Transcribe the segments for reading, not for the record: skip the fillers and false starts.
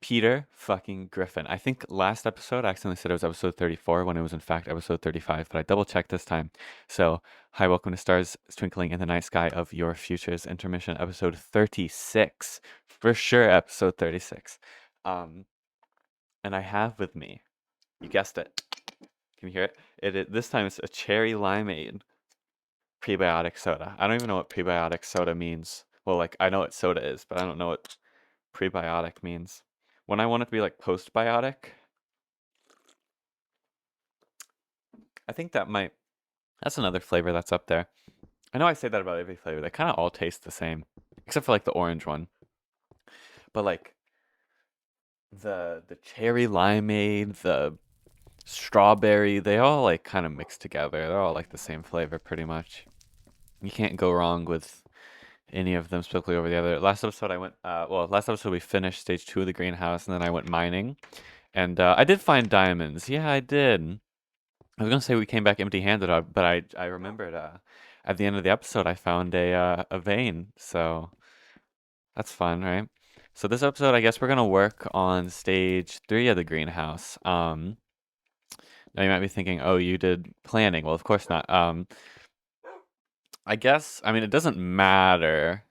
Peter fucking Griffin. I think last episode I accidentally said it was episode 34 when it was in fact episode 35, but I double checked this time. So, hi, welcome to Stars Twinkling in the Night Sky of Your Futures Intermission, episode 36. For sure, episode 36. Um, and I have with me, you guessed it. Can you hear it? This time it's a cherry limeade prebiotic soda. I don't even know what prebiotic soda means. Well, like, I know what soda is, but I don't know what prebiotic means. When I want it to be like postbiotic, I think that's another flavor that's up there. I know I say that about every flavor. They kind of all taste the same, except for like the orange one. But like the cherry limeade, the strawberry, they all like kind of mix together. They're all like the same flavor pretty much. You can't go wrong with any of them specifically over the other. Last episode I went last episode we finished stage 2 of the greenhouse and then I went mining. And I did find diamonds. Yeah, I did. I was gonna say we came back empty-handed, but I remembered at the end of the episode I found a vein, so that's fun, right? So this episode, I guess we're gonna work on stage 3 of the greenhouse. Now you might be thinking, oh, you did planning. Well, of course not. I guess I mean it doesn't matter.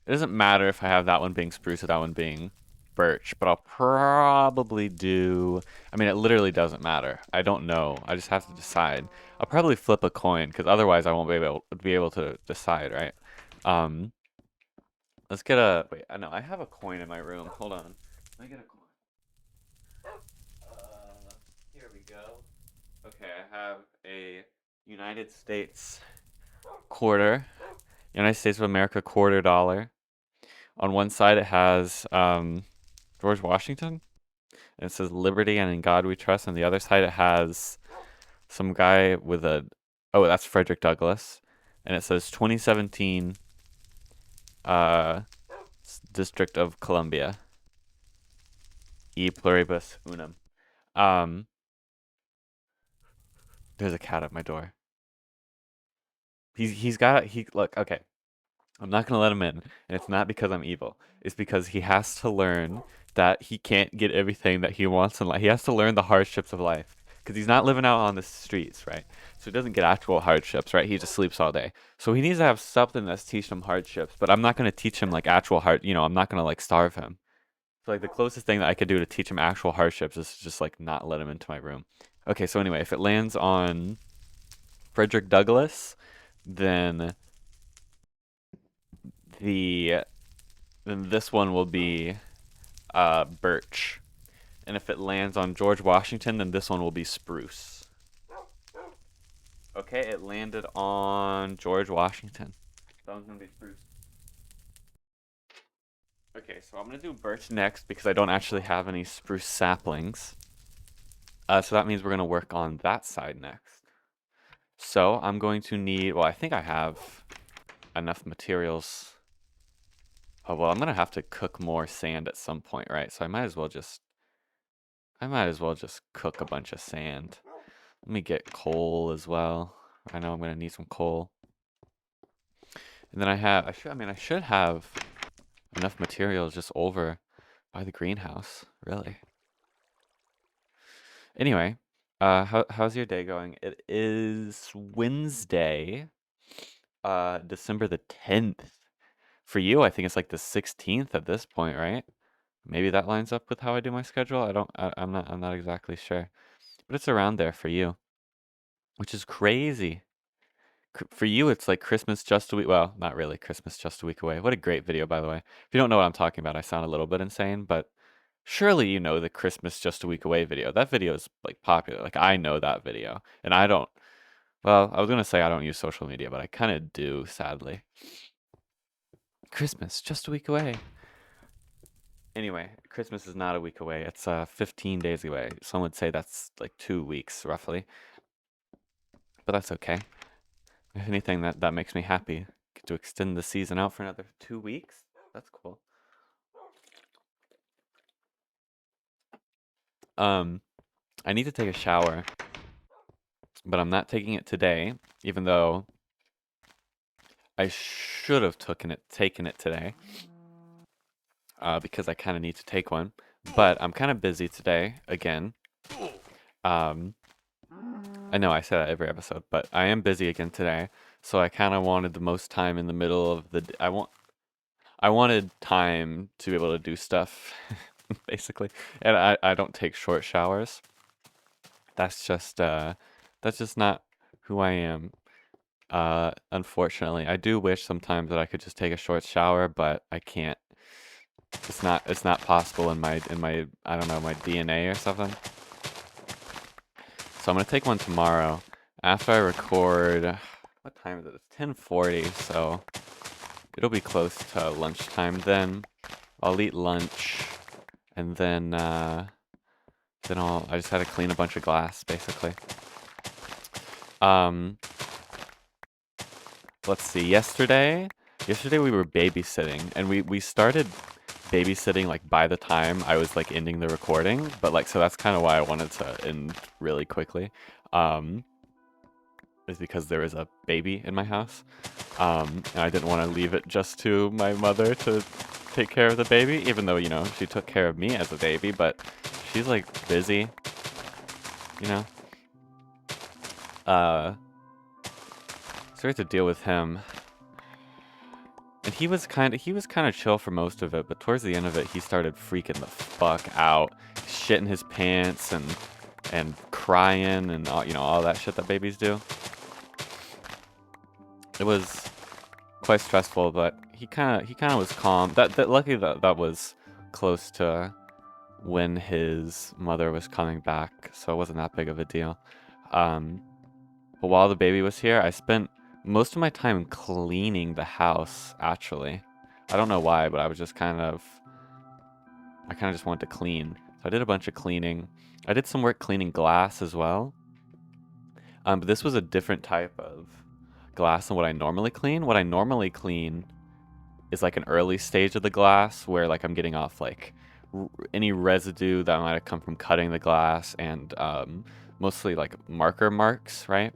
It doesn't matter if I have that one being spruce or that one being birch, but I'll probably do. I mean, it literally doesn't matter. I don't know. I just have to decide. I'll probably flip a coin because otherwise I won't be able to decide, right? Um, let's get a. Wait, I know I have a coin in my room. Hold on. Let me get a coin. Here we go. Okay, I have a United States quarter, United States of America $quarter. On one side it has George Washington. And it says Liberty and in God We Trust. On the other side, it has some guy with a. Oh, that's Frederick Douglass. And it says 2017 uh, District of Columbia. E pluribus unum. Um, there's a cat at my door. Look, okay. I'm not gonna let him in, and it's not because I'm evil. It's because he has to learn that he can't get everything that he wants in life. He has to learn the hardships of life because he's not living out on the streets, right? So he doesn't get actual hardships, right? He just sleeps all day. So he needs to have something that's teaching him hardships. But I'm not gonna teach him like actual hard. I'm not gonna like starve him. So like the closest thing that I could do to teach him actual hardships is just like not let him into my room. Okay, so anyway, if it lands on Frederick Douglass, then the then this one will be birch. And if it lands on George Washington, then this one will be spruce. Okay, it landed on George Washington. That one's gonna be spruce. Okay, so I'm gonna do birch next because I don't actually have any spruce saplings. So that means we're gonna work on that side next. So I'm going to need, well, I think I have enough materials. Oh, well, I'm gonna have to cook more sand at some point, right? So I might as well just cook a bunch of sand. Let me get coal as well. I know I'm gonna need some coal. And then I should have enough materials just over by the greenhouse, really. Anyway, how's your day going? It is Wednesday, December the 10th. For you, I think it's like the 16th at this point, right? Maybe that lines up with how I do my schedule. I'm not exactly sure. But it's around there for you, which is crazy. For you, it's like Christmas just a week. Well, not really. Christmas just a week away. What a great video, by the way. If you don't know what I'm talking about, I sound a little bit insane, but surely you know the Christmas just a week away video. That video is like popular. Like I know that video, and I don't. Well, I was gonna say I don't use social media, but I kind of do, sadly. Christmas just a week away. Anyway, Christmas is not a week away. It's 15 days away. Some would say that's like 2 weeks roughly, but that's okay. If anything, that makes me happy. Get to extend the season out for another 2 weeks. That's cool. I need to take a shower, but I'm not taking it today, even though I should have taken it today. because I kind of need to take one. But I'm kind of busy today again. Um, I know I say that every episode, but I am busy again today. So I kind of wanted the most time in the middle of the. I wanted time to be able to do stuff, basically. And I don't take short showers. That's just not who I am. Unfortunately, I do wish sometimes that I could just take a short shower, but I can't. It's not possible in my I don't know, my DNA or something. So I'm gonna take one tomorrow after I record. What time is it? It's 10:40, so it'll be close to lunchtime then. I'll eat lunch, and then I just had to clean a bunch of glass basically. Um, let's see. Yesterday we were babysitting, and we started babysitting like by the time I was like ending the recording, but like so that's kind of why I wanted to end really quickly. Is because there was a baby in my house, and I didn't want to leave it just to my mother to take care of the baby, even though, you know, she took care of me as a baby, but she's like busy, you know. So we had to deal with him. And he was kind of chill for most of it, but towards the end of it, he started freaking the fuck out, shitting his pants and crying and all, you know, all that shit that babies do. It was quite stressful, but he kind of was calm. Luckily that was close to when his mother was coming back, so it wasn't that big of a deal. But while the baby was here, I spent most of my time cleaning the house, actually. I don't know why, but I kind of just wanted to clean. So I did a bunch of cleaning. I did some work cleaning glass as well. But this was a different type of glass than what I normally clean. What I normally clean is like an early stage of the glass where like I'm getting off like any residue that might have come from cutting the glass and mostly like marker marks, right?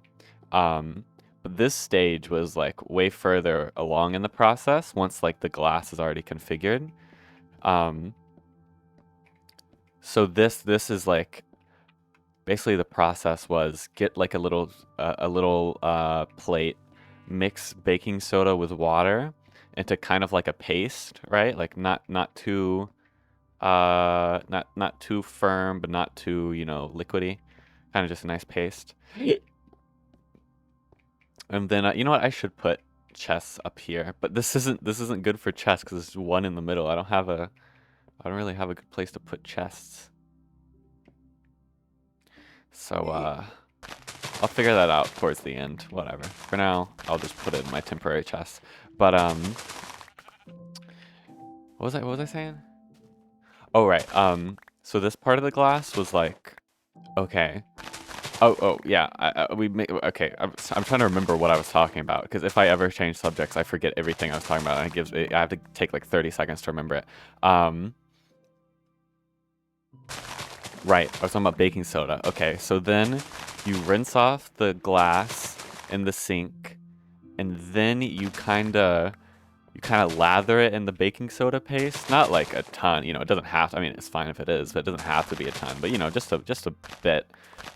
But this stage was like way further along in the process once like the glass is already configured. So this is like basically the process was get like a little plate, mix baking soda with water into kind of like a paste, right? Like not too not too firm, but not too, you know, liquidy. Kind of just a nice paste. And then you know what? I should put chests up here, but this isn't good for chests because there's one in the middle. I don't really have a good place to put chests. So I'll figure that out towards the end. Whatever. For now, I'll just put it in my temporary chest. But what was I saying? Oh right. So this part of the glass was like, okay. Oh yeah. Okay. I'm trying to remember what I was talking about because if I ever change subjects, I forget everything I was talking about, and I have to take like 30 seconds to remember it. Right. I was talking about baking soda. Okay. So then you rinse off the glass in the sink, and then you kind of lather it in the baking soda paste. Not like a ton, you know. It doesn't have to, I mean, it's fine if it is, but it doesn't have to be a ton. But you know, just a bit.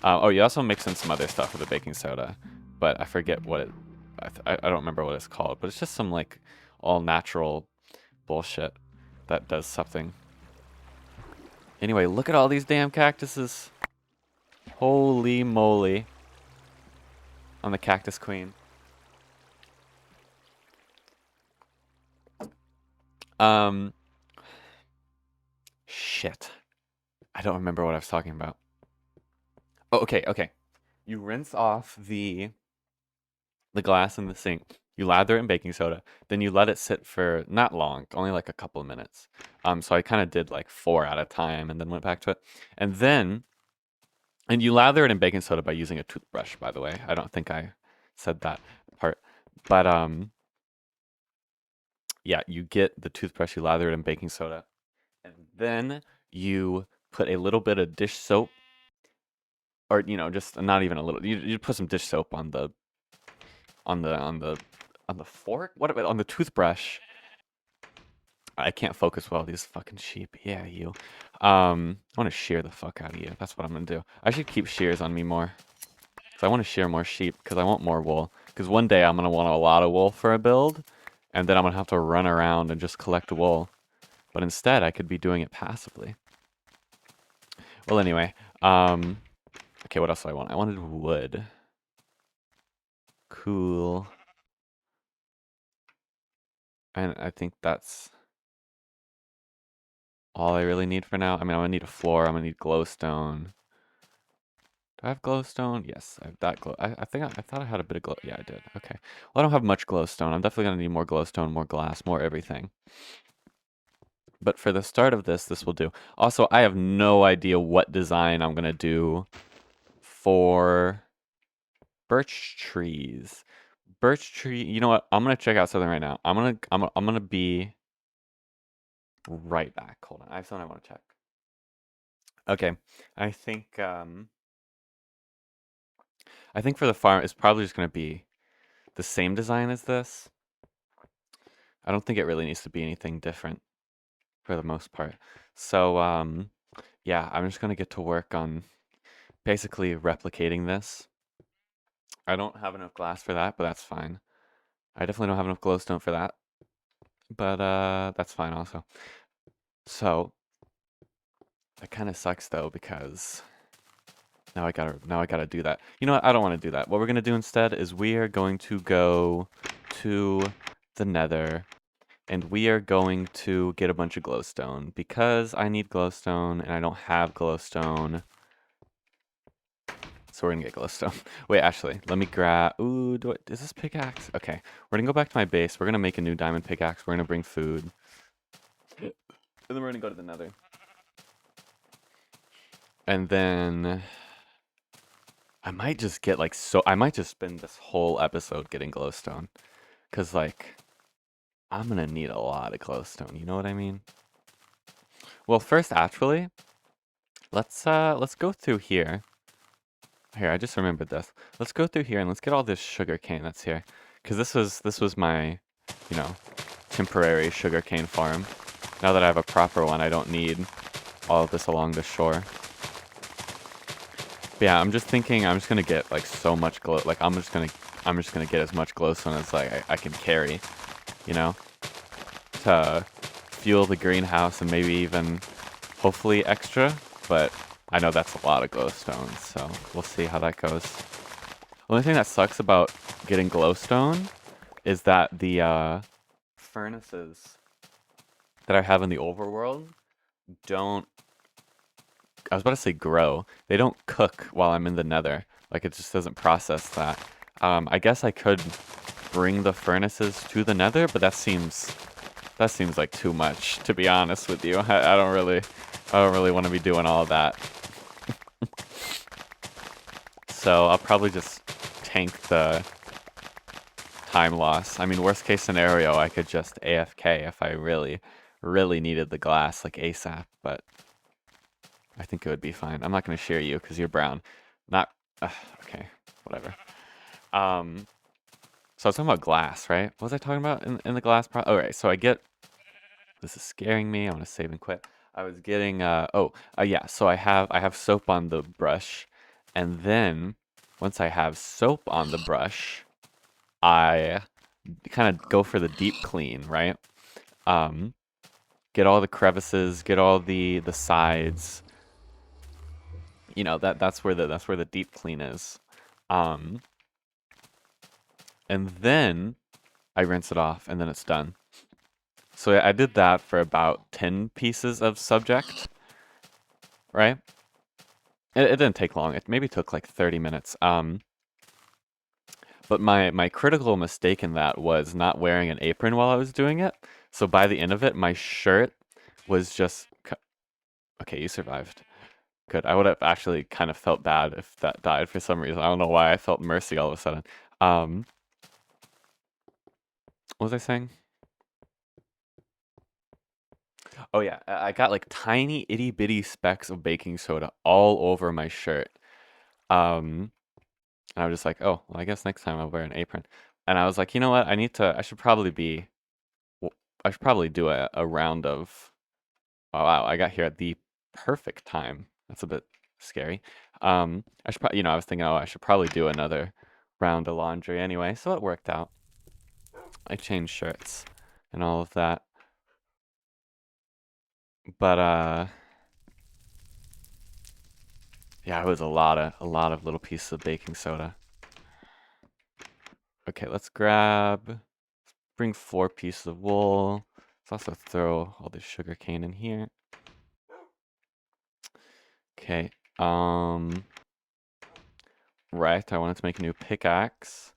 Oh, you also mix in some other stuff with the baking soda, but I forget what it. I don't remember what it's called. But it's just some like all natural bullshit that does something. Anyway, look at all these damn cactuses. Holy moly! I'm the cactus queen. Shit. I don't remember what I was talking about. Oh, okay. You rinse off the glass in the sink. You lather it in baking soda. Then you let it sit for not long, only like a couple of minutes. So I kind of did like 4 at a time and then went back to it. And you lather it in baking soda by using a toothbrush, by the way. I don't think I said that part. But yeah, you get the toothbrush, you lather it in baking soda, and then you put a little bit of dish soap, or you know, just not even a little. You put some dish soap on the fork. What about on the toothbrush? I can't focus well. These fucking sheep. Yeah, you. I want to shear the fuck out of you. That's what I'm gonna do. I should keep shears on me more. So I want to shear more sheep because I want more wool. Because one day I'm gonna want a lot of wool for a build, and then I'm gonna have to run around and just collect wool. But instead, I could be doing it passively. Well, anyway. Okay, what else do I want? I wanted wood. Cool. And I think that's all I really need for now. I mean, I'm gonna need a floor. I'm gonna need glowstone. Do I have glowstone? Yes, I have that glow. I think I thought I had a bit of glow. Yeah, I did. Okay. Well, I don't have much glowstone. I'm definitely gonna need more glowstone, more glass, more everything. But for the start of this will do. Also, I have no idea what design I'm gonna do for birch trees. Birch tree. You know what? I'm gonna check out something right now. I'm gonna be right back. Hold on. I have something I want to check. Okay. I think I think for the farm it's probably just gonna be the same design as this. I don't think it really needs to be anything different for the most part. So yeah, I'm just gonna get to work on basically replicating this. I don't have enough glass for that, but that's fine. I definitely don't have enough glowstone for that, but that's fine also. So that kind of sucks though because now I gotta do that. You know what? I don't want to do that. What we're gonna do instead is we are going to go to the Nether and we are going to get a bunch of glowstone because I need glowstone and I don't have glowstone. So we're gonna get glowstone. Wait, actually, let me grab. Ooh, is this pickaxe? Okay, we're gonna go back to my base. We're gonna make a new diamond pickaxe. We're gonna bring food, and then we're gonna go to the Nether. And then I might just get like I might just spend this whole episode getting glowstone, cause like I'm gonna need a lot of glowstone. You know what I mean? Well, first, actually, let's go through here. Here, I just remembered this. Let's go through here and let's get all this sugar cane that's here. Because this was my, you know, temporary sugar cane farm. Now that I have a proper one, I don't need all of this along the shore. But yeah, I'm just thinking I'm just gonna get like so much glow like I'm just gonna get as much glowstone as like I can carry, you know? To fuel the greenhouse and maybe even hopefully extra, but I know that's a lot of glowstone, so we'll see how that goes. The only thing that sucks about getting glowstone is that the furnaces that I have in the overworld don't, I was about to say grow. They don't cook while I'm in the Nether. Like it just doesn't process that. I guess I could bring the furnaces to the Nether, but that seems like too much, to be honest with you. I don't really want to be doing all of that. So I'll probably just tank the time loss. I mean, worst case scenario, I could just AFK if I really, really needed the glass, like ASAP, but I think it would be fine. I'm not going to share you because you're brown. Not, okay, whatever. So I was talking about glass, right? What was I talking about in the glass pro? Alright, so I get, this is scaring me. I want to save and quit. I was getting, yeah, so I have soap on the brush, and then once I have soap on the brush, I kind of go for the deep clean, right? Get all the crevices, get all the sides. You know, that's where the deep clean is. And then I rinse it off and then it's done. So I did that for about 10 pieces of subject, right? It didn't take long. It maybe took like 30 minutes. But my critical mistake in that was not wearing an apron while I was doing it. So by the end of it, my shirt was just... Okay, you survived. Good. I would have actually kind of felt bad if that died for some reason. I don't know why I felt mercy all of a sudden. What was I saying? Oh yeah, I got like tiny itty bitty specks of baking soda all over my shirt. And I was just like, oh, well, I guess next time I'll wear an apron. And I was like, you know what? I should probably be should probably do a round of. Oh wow, I got here at the perfect time. That's a bit scary. I should probably, I was thinking, oh, I should probably do another round of laundry anyway, so it worked out. I changed shirts and all of that. But yeah, it was a lot of little pieces of baking soda. Okay, let's bring 4 pieces of wool. Let's also throw all this sugar cane in here. Okay, right, I wanted to make a new pickaxe.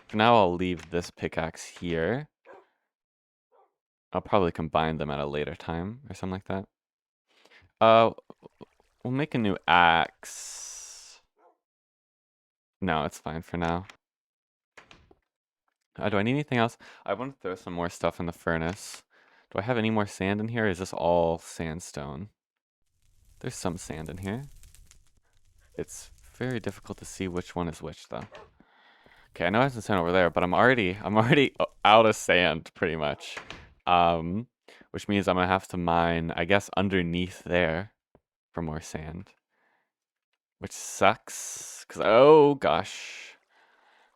For now, I'll leave this pickaxe here. I'll probably combine them at a later time or something like that. We'll make a new axe. No, it's fine for now. Do I need anything else? I want to throw some more stuff in the furnace. Do I have any more sand in here? Or is this all sandstone? There's some sand in here. It's very difficult to see which one is which, though. Okay, I know I have some sand over there, but I'm already out of sand, pretty much. Which means I'm gonna have to mine, I guess, underneath there for more sand. Which sucks, because, oh gosh.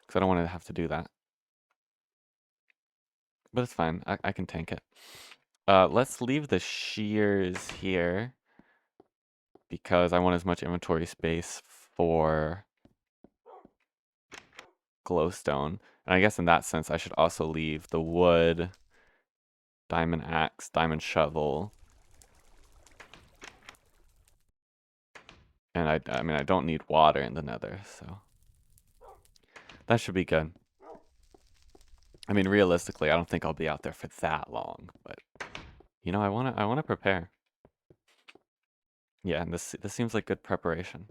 Because I don't want to have to do that. But it's fine, I can tank it. Let's leave the shears here. Because I want as much inventory space for glowstone. And I guess in that sense, I should also leave the wood, diamond axe, diamond shovel. And I mean, I don't need water in the nether, so that should be good. I mean, realistically, I don't think I'll be out there for that long, but I wanna prepare. Yeah, and this seems like good preparation.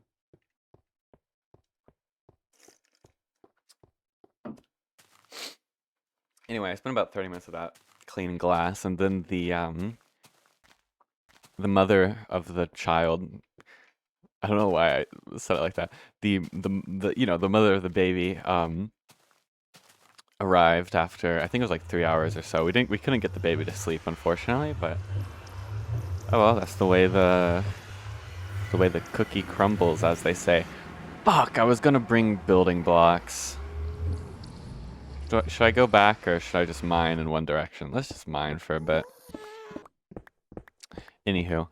Anyway, I spent about 30 minutes of that cleaning glass, and then the mother of the child, I don't know why I said it like that. The mother of the baby arrived after, I think it was like 3 hours or so. We couldn't get the baby to sleep, unfortunately, but oh well, that's the way the cookie crumbles, as they say. Fuck, I was gonna bring building blocks. Should I go back or should I just mine in one direction? Let's just mine for a bit. Anywho,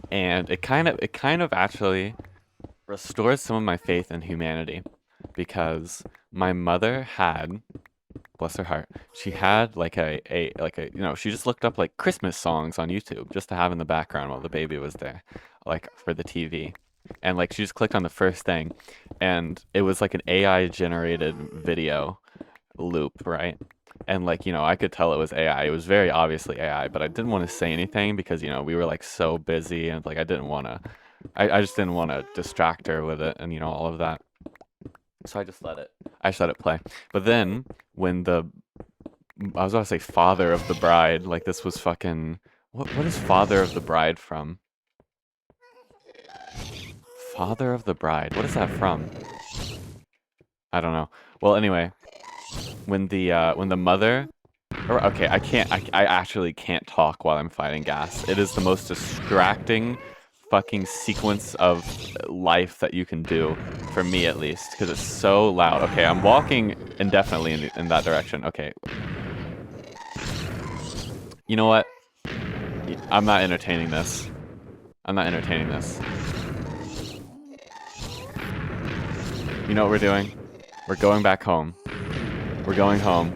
and it kind of actually restores some of my faith in humanity, because my mother had, bless her heart, she had like she just looked up like Christmas songs on YouTube just to have in the background while the baby was there, like for the TV. And like she just clicked on the first thing and it was like an AI generated video loop, right? And like, I could tell it was AI. It was very obviously AI, but I didn't want to say anything because, we were like so busy and like I just didn't want to distract her with it and all of that. So I just let it play. But then when I was about to say father of the bride, like this was fucking, what is father of the bride from? Father of the bride, what is that from? I don't know. Well, anyway, when the mother, okay, I actually can't talk while I'm fighting gas. It is the most distracting fucking sequence of life that you can do, for me at least, because it's so loud. Okay, I'm walking indefinitely in that direction. Okay. You know what? I'm not entertaining this. I'm not entertaining this. You know what we're doing? We're going back home. We're going home.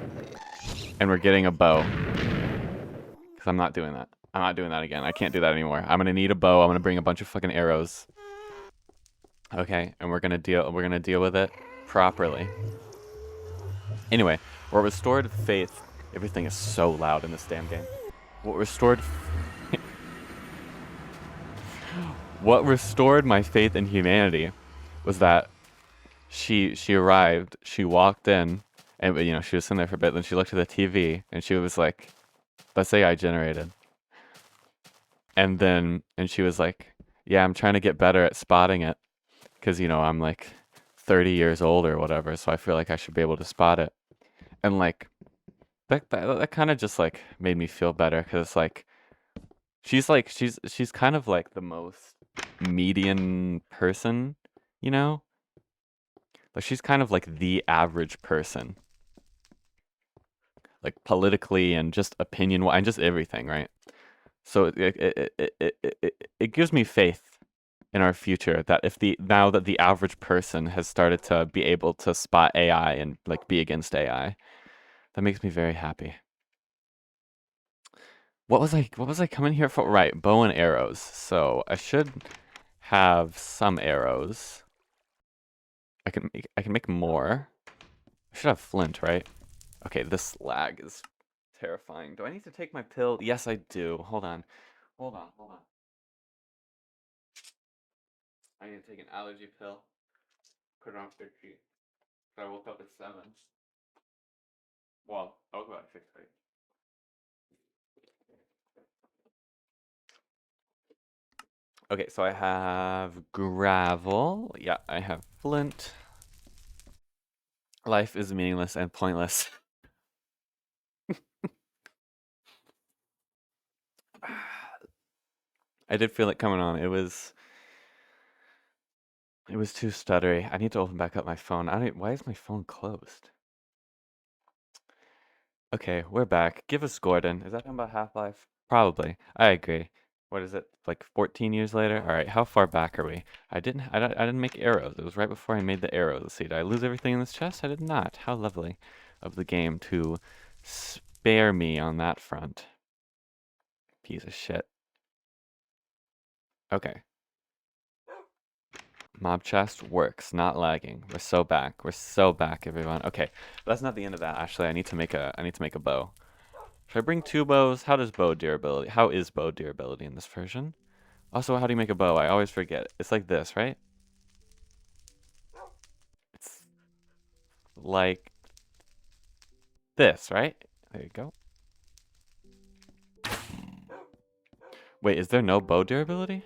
And we're getting a bow. Because I'm not doing that. I'm not doing that again. I can't do that anymore. I'm gonna need a bow. I'm gonna bring a bunch of fucking arrows. Okay, and we're gonna deal with it properly. Anyway, what restored faith. Everything is so loud in this damn game. What restored my faith in humanity was that she arrived, she walked in, and she was sitting there for a bit, then she looked at the TV and she was like, that's AI generated. And she was like, yeah, I'm trying to get better at spotting it. Because, I'm like 30 years old or whatever, so I feel like I should be able to spot it. And like that kind of just like made me feel better because like she's kind of like the most median person, you know? Like she's kind of like the average person, like politically and just opinion and just everything, right? So it gives me faith in our future that if now that the average person has started to be able to spot AI and like be against AI, that makes me very happy. What was I coming here for? Right, bow and arrows. So I should have some arrows. I can make more. I should have flint, right? Okay, this lag is terrifying. Do I need to take my pill? Yes, I do. Hold on. Hold on. I need to take an allergy pill. Put it on 50. So I woke up at 7. Well, I woke up at 6, right? Okay, so I have gravel. Yeah, I have flint. Life is meaningless and pointless. I did feel it coming on. It was too stuttery. I need to open back up my phone. Why is my phone closed? Okay, we're back. Give us Gordon. Is that talking about Half-Life? Probably. I agree. What is it? Like 14 years later? All right, how far back are we? I didn't make arrows. It was right before I made the arrows. Let's see, did I lose everything in this chest? I did not. How lovely of the game to spare me on that front. Piece of shit. Okay. Mob chest works, not lagging. We're so back. We're so back, everyone. Okay, that's not the end of that. Actually, I need to make a bow. Should I bring 2 bows? How is bow durability in this version? Also, how do you make a bow? I always forget. It's like this, right? It's like this, right? There you go. Wait, is there no bow durability?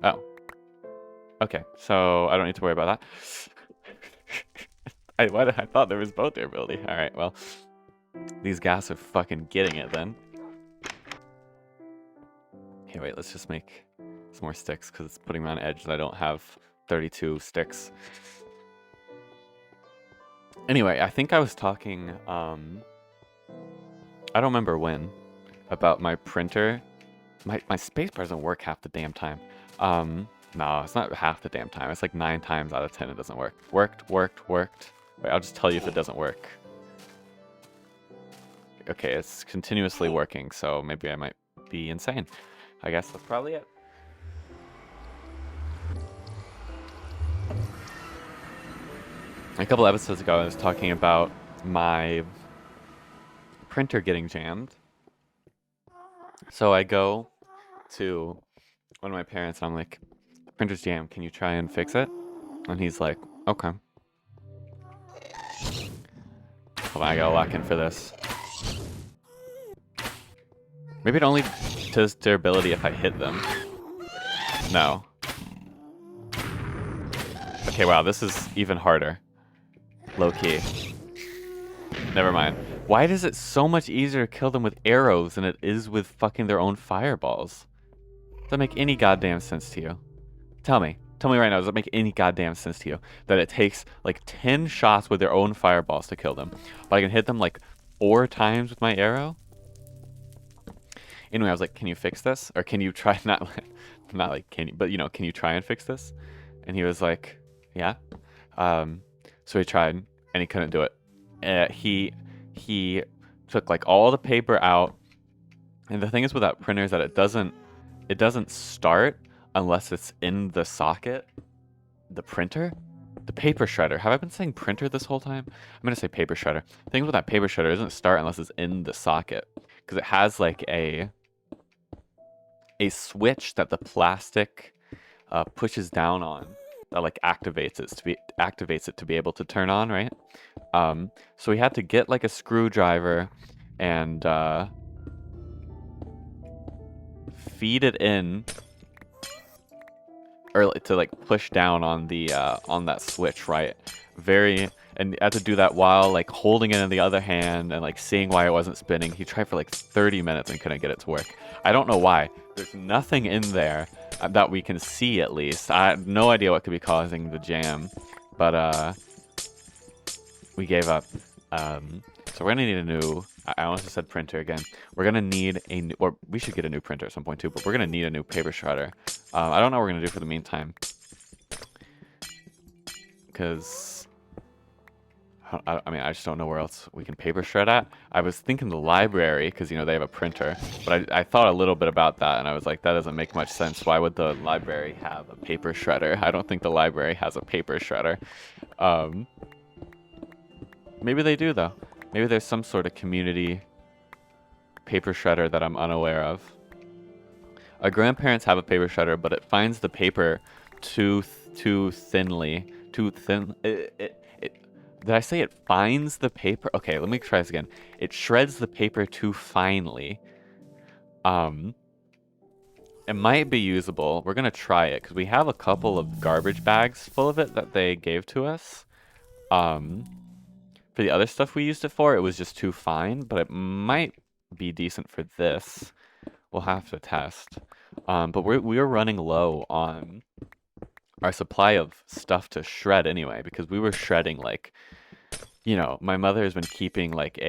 Oh. Okay, so I don't need to worry about that. I thought there was bow durability. Alright, well. These gas are fucking getting it then. Okay, wait, let's just make some more sticks because it's putting me on edge that I don't have 32 sticks. Anyway, I think I was talking, I don't remember when, about my printer. My spacebar doesn't work half the damn time. No, it's not half the damn time. It's like 9 times out of 10 it doesn't work. Worked. Wait, I'll just tell you if it doesn't work. Okay, it's continuously working, so maybe I might be insane. I guess that's probably it. A couple episodes ago, I was talking about my printer getting jammed. So I go to one of my parents and I'm like, printer's jammed, can you try and fix it? And he's like, okay. Hold on, I gotta lock in for this. Maybe it only does durability if I hit them. No. Okay, wow, this is even harder. Low-key. Never mind. Why is it so much easier to kill them with arrows than it is with fucking their own fireballs? Does that make any goddamn sense to you? Tell me. Tell me right now, does it make any goddamn sense to you that it takes like 10 shots with their own fireballs to kill them, but I can hit them like 4 times with my arrow? Anyway, I was like, can you fix this? Or can you try not like, can you, but you know, can you try and fix this? And he was like, yeah. So he tried and he couldn't do it. He took like all the paper out. And the thing is with that printer is that it doesn't start unless it's in the socket. The printer? The paper shredder. Have I been saying printer this whole time? I'm going to say paper shredder. The thing with that paper shredder doesn't start unless it's in the socket. Because it has like a switch that the plastic pushes down on that like activates it to be able to turn on, right? So we had to get like a screwdriver and feed it in, or to like push down on that switch, right? And I had to do that while like holding it in the other hand and like seeing why it wasn't spinning. He tried for like 30 minutes and couldn't get it to work. I don't know why. There's nothing in there that we can see, at least. I have no idea what could be causing the jam, but we gave up. So we're gonna need a new. I almost said printer again. We're gonna need a new, or we should get a new printer at some point too. But we're gonna need a new paper shredder. I don't know what we're gonna do for the meantime, because I mean I just don't know where else we can paper shred at. I was thinking the library, because you know they have a printer, but I thought a little bit about that and I was like, that doesn't make much sense. Why would the library have a paper shredder? I don't think the library has a paper shredder. Maybe they do though. Maybe there's some sort of community paper shredder that I'm unaware of. Our grandparents have a paper shredder, but it finds the paper too thin. Did I say it finds the paper? Okay, let me try this again. It shreds the paper too finely. It might be usable. We're gonna try it because we have a couple of garbage bags full of it that they gave to us. For the other stuff we used it for, it was just too fine, but it might be decent for this. We'll have to test. But we're running low on our supply of stuff to shred anyway, because we were shredding like, you know, my mother has been keeping like not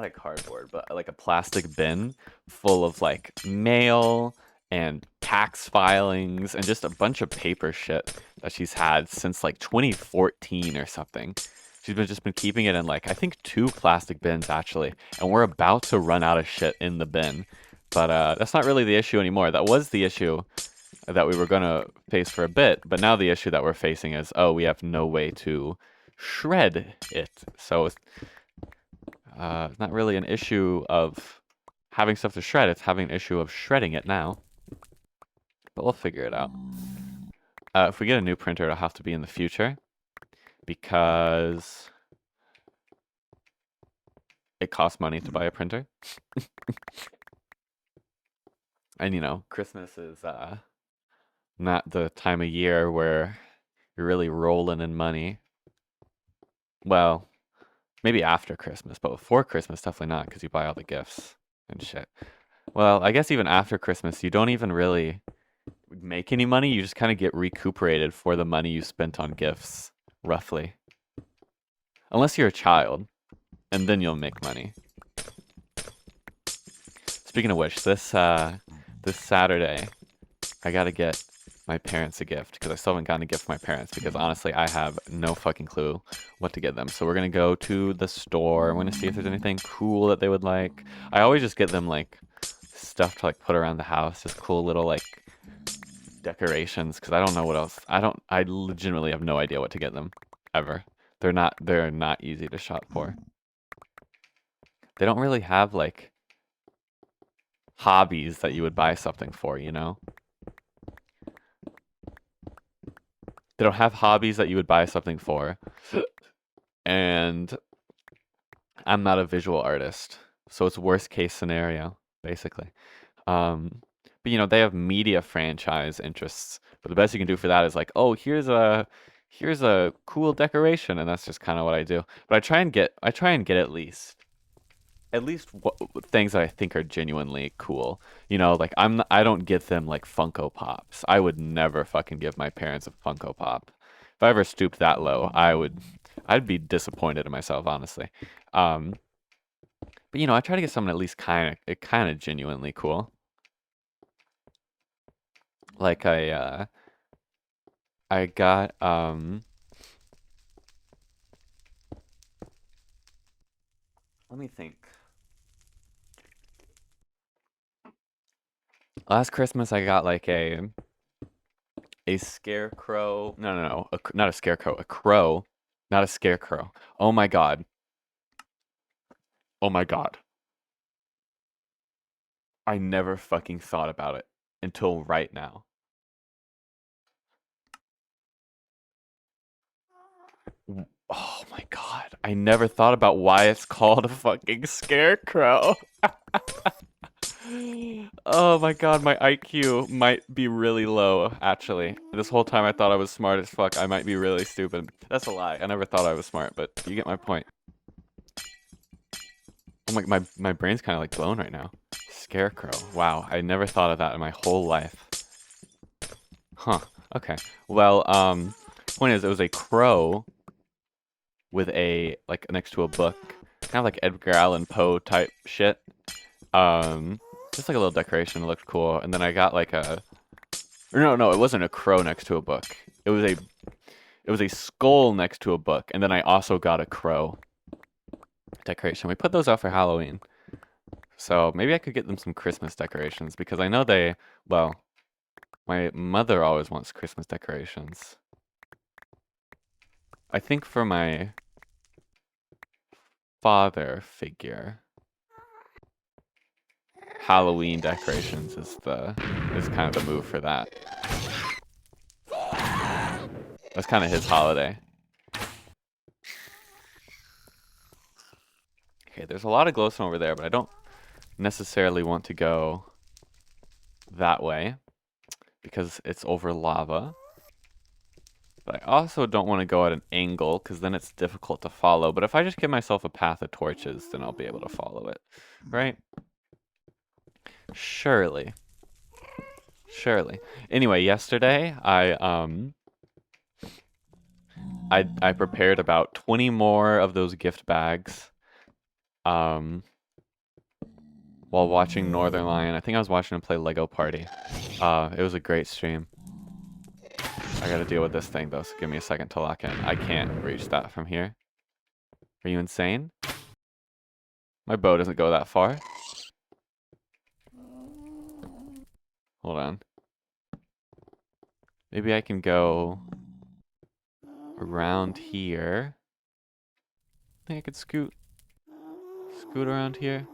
a cardboard, but like a plastic bin full of like mail and tax filings and just a bunch of paper shit that she's had since like 2014 or something. She's just been keeping it in like I think 2 plastic bins actually, and we're about to run out of shit in the bin. But that's not really the issue anymore. That was the issue that we were gonna face for a bit, but now the issue that we're facing is, oh, we have no way to shred it. So it's not really an issue of having stuff to shred, it's having an issue of shredding it now. But we'll figure it out. If we get a new printer, it'll have to be in the future, because it costs money to buy a printer. And you know, Christmas is not the time of year where you're really rolling in money. Well, maybe after Christmas, but before Christmas, definitely not, because you buy all the gifts and shit. Well, I guess even after Christmas, you don't even really make any money. You just kind of get recuperated for the money you spent on gifts, roughly. Unless you're a child, and then you'll make money. Speaking of which, this Saturday, I gotta get my parents a gift, because I still haven't gotten a gift for my parents, because honestly, I have no fucking clue what to get them. So we're gonna go to the store. I'm gonna see if there's anything cool that they would like. I always just get them like stuff to like put around the house, just cool little like decorations, because I don't know what else. I legitimately have no idea what to get them, ever. They're not easy to shop for. They don't really have like hobbies that you would buy something for, you know? They don't have hobbies that you would buy something for. And I'm not a visual artist, so it's worst case scenario, basically. But you know, they have media franchise interests. But the best you can do for that is like, oh, here's a cool decoration, and that's just kind of what I do. But I try and get at least things that I think are genuinely cool. You know, like I don't get them like Funko Pops. I would never fucking give my parents a Funko Pop. If I ever stooped that low, I'd be disappointed in myself, honestly. But you know, I try to get something at least kind of genuinely cool. Like I got let me think. Last Christmas I got like a scarecrow. No. Not a scarecrow. A crow. Not a scarecrow. Oh my god. Oh my god. I never fucking thought about it until right now. Oh my god. I never thought about why it's called a fucking scarecrow. Oh my god, my IQ might be really low, actually. This whole time I thought I was smart as fuck. I might be really stupid. That's a lie. I never thought I was smart, but you get my point. Oh my brain's kind of like blown right now. Scarecrow. Wow, I never thought of that in my whole life. Huh. Okay. Well, point is, it was a crow with a, like, next to a book. Kind of like Edgar Allan Poe type shit. Just like a little decoration. It looked cool. And then I got like a... No, it wasn't a crow next to a book. It was a skull next to a book. And then I also got a crow decoration. We put those out for Halloween. So maybe I could get them some Christmas decorations because I know they... Well, my mother always wants Christmas decorations. I think for my father figure, Halloween decorations is kind of the move for that. That's kind of his holiday. Okay, there's a lot of glowstone over there, but I don't necessarily want to go that way because it's over lava. But I also don't want to go at an angle because then it's difficult to follow. But if I just give myself a path of torches, then I'll be able to follow it, right? Surely. Anyway, yesterday I prepared about 20 more of those gift bags while watching Northernlion. I think I was watching him play Lego Party. It was a great stream. I gotta deal with this thing though, so give me a second to lock in. I can't reach that from here. Are you insane? My bow doesn't go that far. Hold on. Maybe I can go around here. I think I could scoot around here.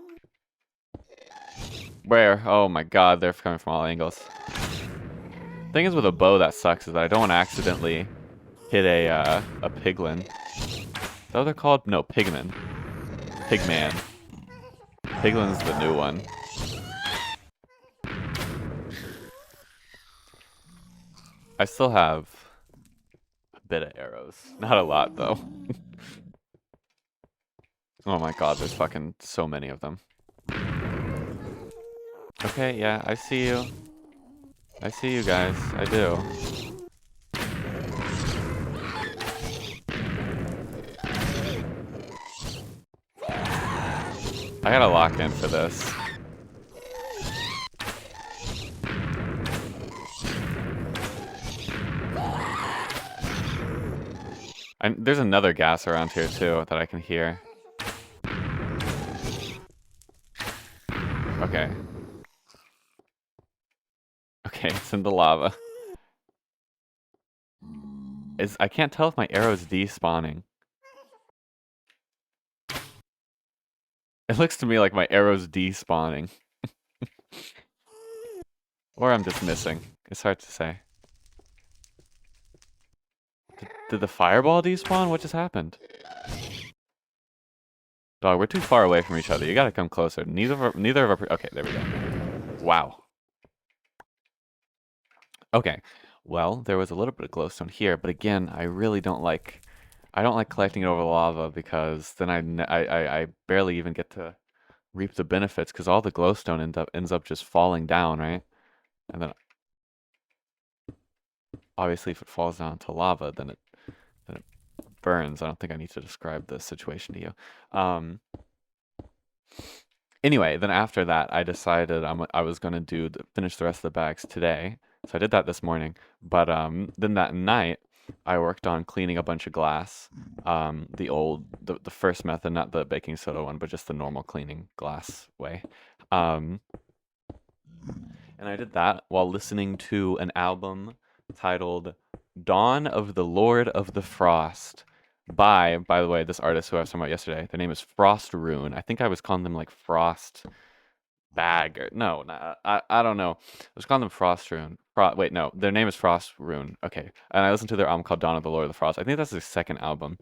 Where? Oh my god, they're coming from all angles. Thing is with a bow that sucks is that I don't want to accidentally hit a piglin. Is that what they're called? No, pigman. Pigman. Piglin's the new one. I still have a bit of arrows. Not a lot though. Oh my god, there's fucking so many of them. Okay, yeah, I see you. I see you guys. I do. I gotta lock in for this. There's another gas around here too that I can hear. Okay. Okay, it's in the lava. I can't tell if my arrow's despawning. It looks to me like my arrow's despawning. Or I'm just missing. It's hard to say. Did the fireball despawn? What just happened? Dog, we're too far away from each other. You gotta come closer. Neither of our... Okay, there we go. Wow. Okay. Well, there was a little bit of glowstone here, but again, I really don't like... I don't like collecting it over lava because then I barely even get to reap the benefits because all the glowstone ends up just falling down, right? And then obviously if it falls down to lava, then it burns. I don't think I need to describe the situation to you. Anyway, then after that, I decided I was gonna finish the rest of the bags today. So I did that this morning. But then that night, I worked on cleaning a bunch of glass. The first method, not the baking soda one, but just the normal cleaning glass way. And I did that while listening to an album titled Dawn of the Lord of the Frost by the way, this artist who I was talking about yesterday. Their name is Frost Rune. I think I was calling them like Frost Bag or no, I don't know. I was calling them Frost Rune. Wait, no, their name is Frost Rune. Okay, and I listened to their album called Dawn of the Lord of the Frost. I think that's their second album.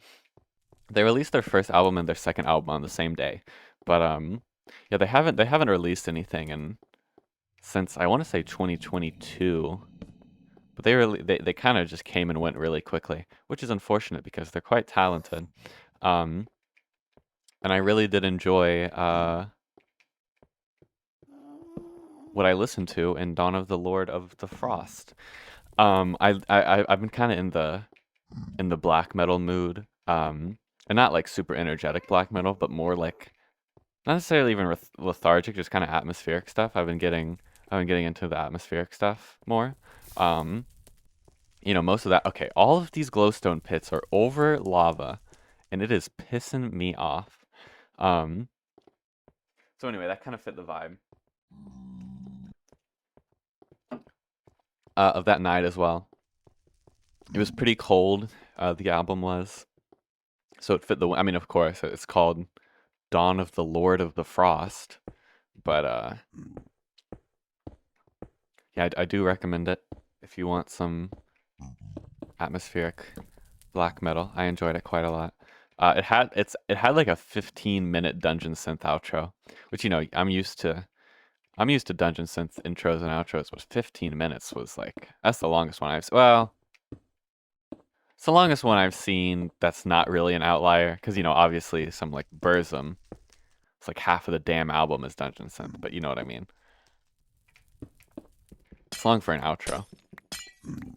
They released their first album and their second album on the same day, but Yeah, they haven't released anything since I want to say 2022, but they kind of just came and went really quickly, which is unfortunate because they're quite talented. Um, and I really did enjoy what I listened to in Dawn of the Lord of the Frost. I've been kind of in the black metal mood, and not like super energetic black metal, but more like not necessarily even lethargic, just kind of atmospheric stuff. I've been getting into the atmospheric stuff more. Um, most of that. Okay, all of these glowstone pits are over lava, and it is pissing me off. Um, so anyway, that kind of fit the vibe of that night as well. It was pretty cold. The album was, so it fit the. I mean, of course, it's called Dawn of the Lord of the Frost, but yeah, I do recommend it if you want some atmospheric black metal. I enjoyed it quite a lot. It had like a 15-minute dungeon synth outro, which I'm used to dungeon synth intros and outros, but 15 minutes was like that's the longest one it's the longest one I've seen. That's not really an outlier because obviously some like Burzum, it's like half of the damn album is dungeon synth, but you know what I mean. It's long for an outro.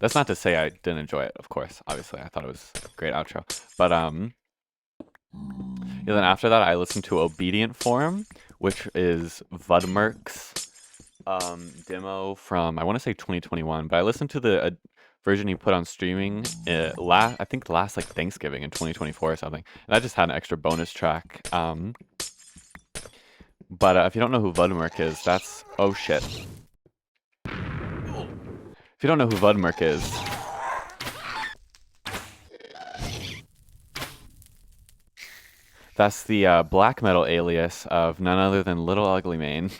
That's not to say I didn't enjoy it, of course. Obviously, I thought it was a great outro. But yeah, then after that, I listened to Obedient Form, which is Vudmerk's demo from I want to say 2021, but I listened to the version he put on streaming I think last like Thanksgiving in 2024 or something, and I just had an extra bonus track. But if you don't know who Vudmerk is, that's oh shit. If you don't know who Vudmerk is, that's the black metal alias of none other than Little Ugly Mane.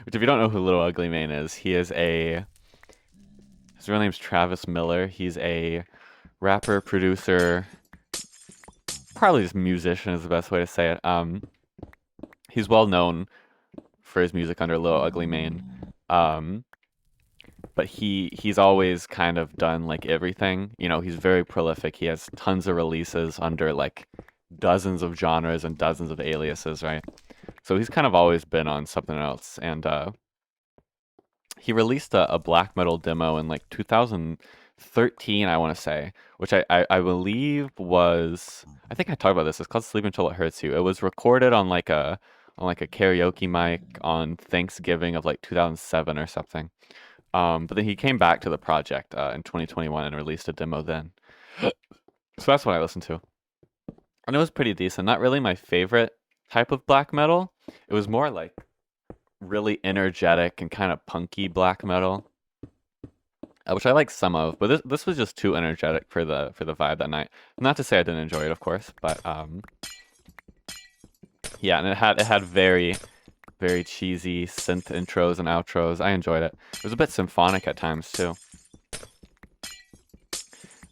Which, if you don't know who Little Ugly Mane is, his real name's Travis Miller. He's a rapper, producer, probably just musician is the best way to say it. He's well known for his music under Little Ugly Mane. But he's always kind of done like everything. He's very prolific. He has tons of releases under like dozens of genres and dozens of aliases, right? So he's kind of always been on something else. And he released a black metal demo in like 2013, I want to say, which I believe was, I think I talked about this. It's called Sleep Until It Hurts You. It was recorded on like a karaoke mic on Thanksgiving of like 2007 or something. But then he came back to the project in 2021 and released a demo then. So that's what I listened to. And it was pretty decent. Not really my favorite type of black metal. It was more like really energetic and kind of punky black metal, which I like some of, but this was just too energetic for the vibe that night. Not to say I didn't enjoy it, of course, but yeah, and it had very very cheesy synth intros and outros. I enjoyed it. It was a bit symphonic at times too.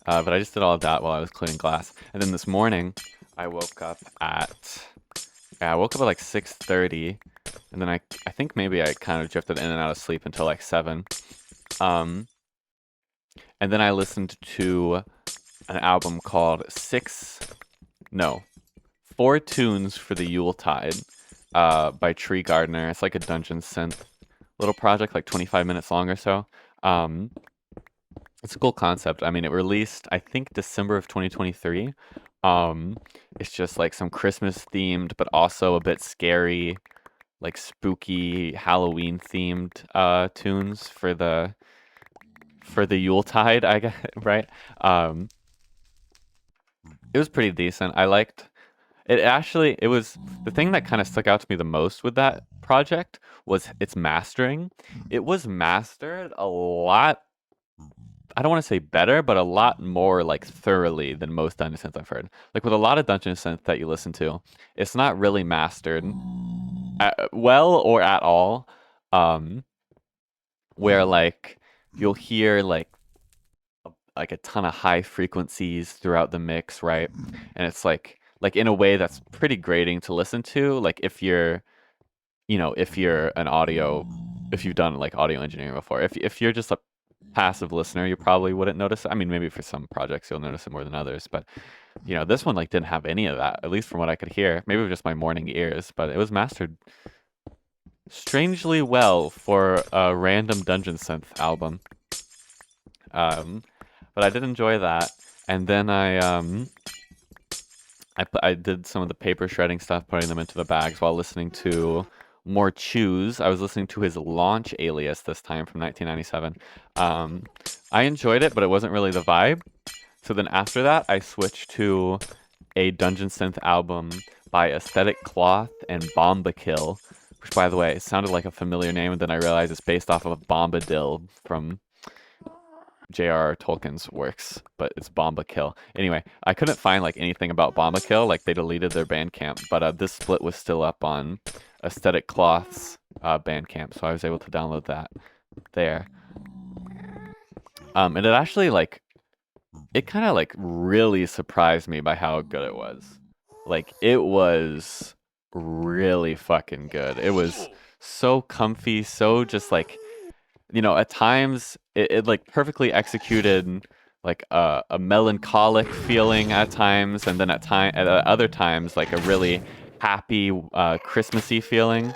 But I just did all of that while I was cleaning glass, and then this morning I woke up at like 6:30, and then I think maybe I kind of drifted in and out of sleep until like 7. And then I listened to an album called 4 Tunes for the Yuletide by Tree Gardener. It's like a dungeon synth little project, like 25 minutes long or so. It's a cool concept. I mean, it released, I think, December of 2023. It's just like some Christmas themed, but also a bit scary, like spooky Halloween themed tunes for the Yuletide, I guess, right? It was pretty decent. I liked it. Actually, it was the thing that kind of stuck out to me the most with that project was its mastering. It was mastered a lot. I don't want to say better, but a lot more like thoroughly than most dungeon synths I've heard. Like with a lot of dungeon synth that you listen to, it's not really mastered well or at all. Where like you'll hear like a ton of high frequencies throughout the mix, right? And it's like like in a way that's pretty grating to listen to. Like if you're, if you're if you've done like audio engineering before, if you're just a passive listener, you probably wouldn't notice it. I mean, maybe for some projects you'll notice it more than others, but this one like didn't have any of that, at least from what I could hear. Maybe it was just my morning ears, but it was mastered strangely well for a random Dungeon Synth album. But I did enjoy that, and then I did some of the paper shredding stuff, putting them into the bags while listening to more Choose. I was listening to his Launch Alias this time from 1997. I enjoyed it, but it wasn't really the vibe. So then after that, I switched to a Dungeon Synth album by Aesthetic Cloth and Bombakil, which, by the way, sounded like a familiar name, and then I realized it's based off of Bombadil from J.R.R. Tolkien's works, but it's Bombakil. Anyway, I couldn't find like anything about Bombakil, like they deleted their Bandcamp, but this split was still up on Aesthetic Cloth's Bandcamp, so I was able to download that there. And it actually it kind of like really surprised me by how good it was. Like it was really fucking good. It was so comfy, so just like, at times it like perfectly executed like a melancholic feeling at times, and then at other times like a really happy Christmassy feeling.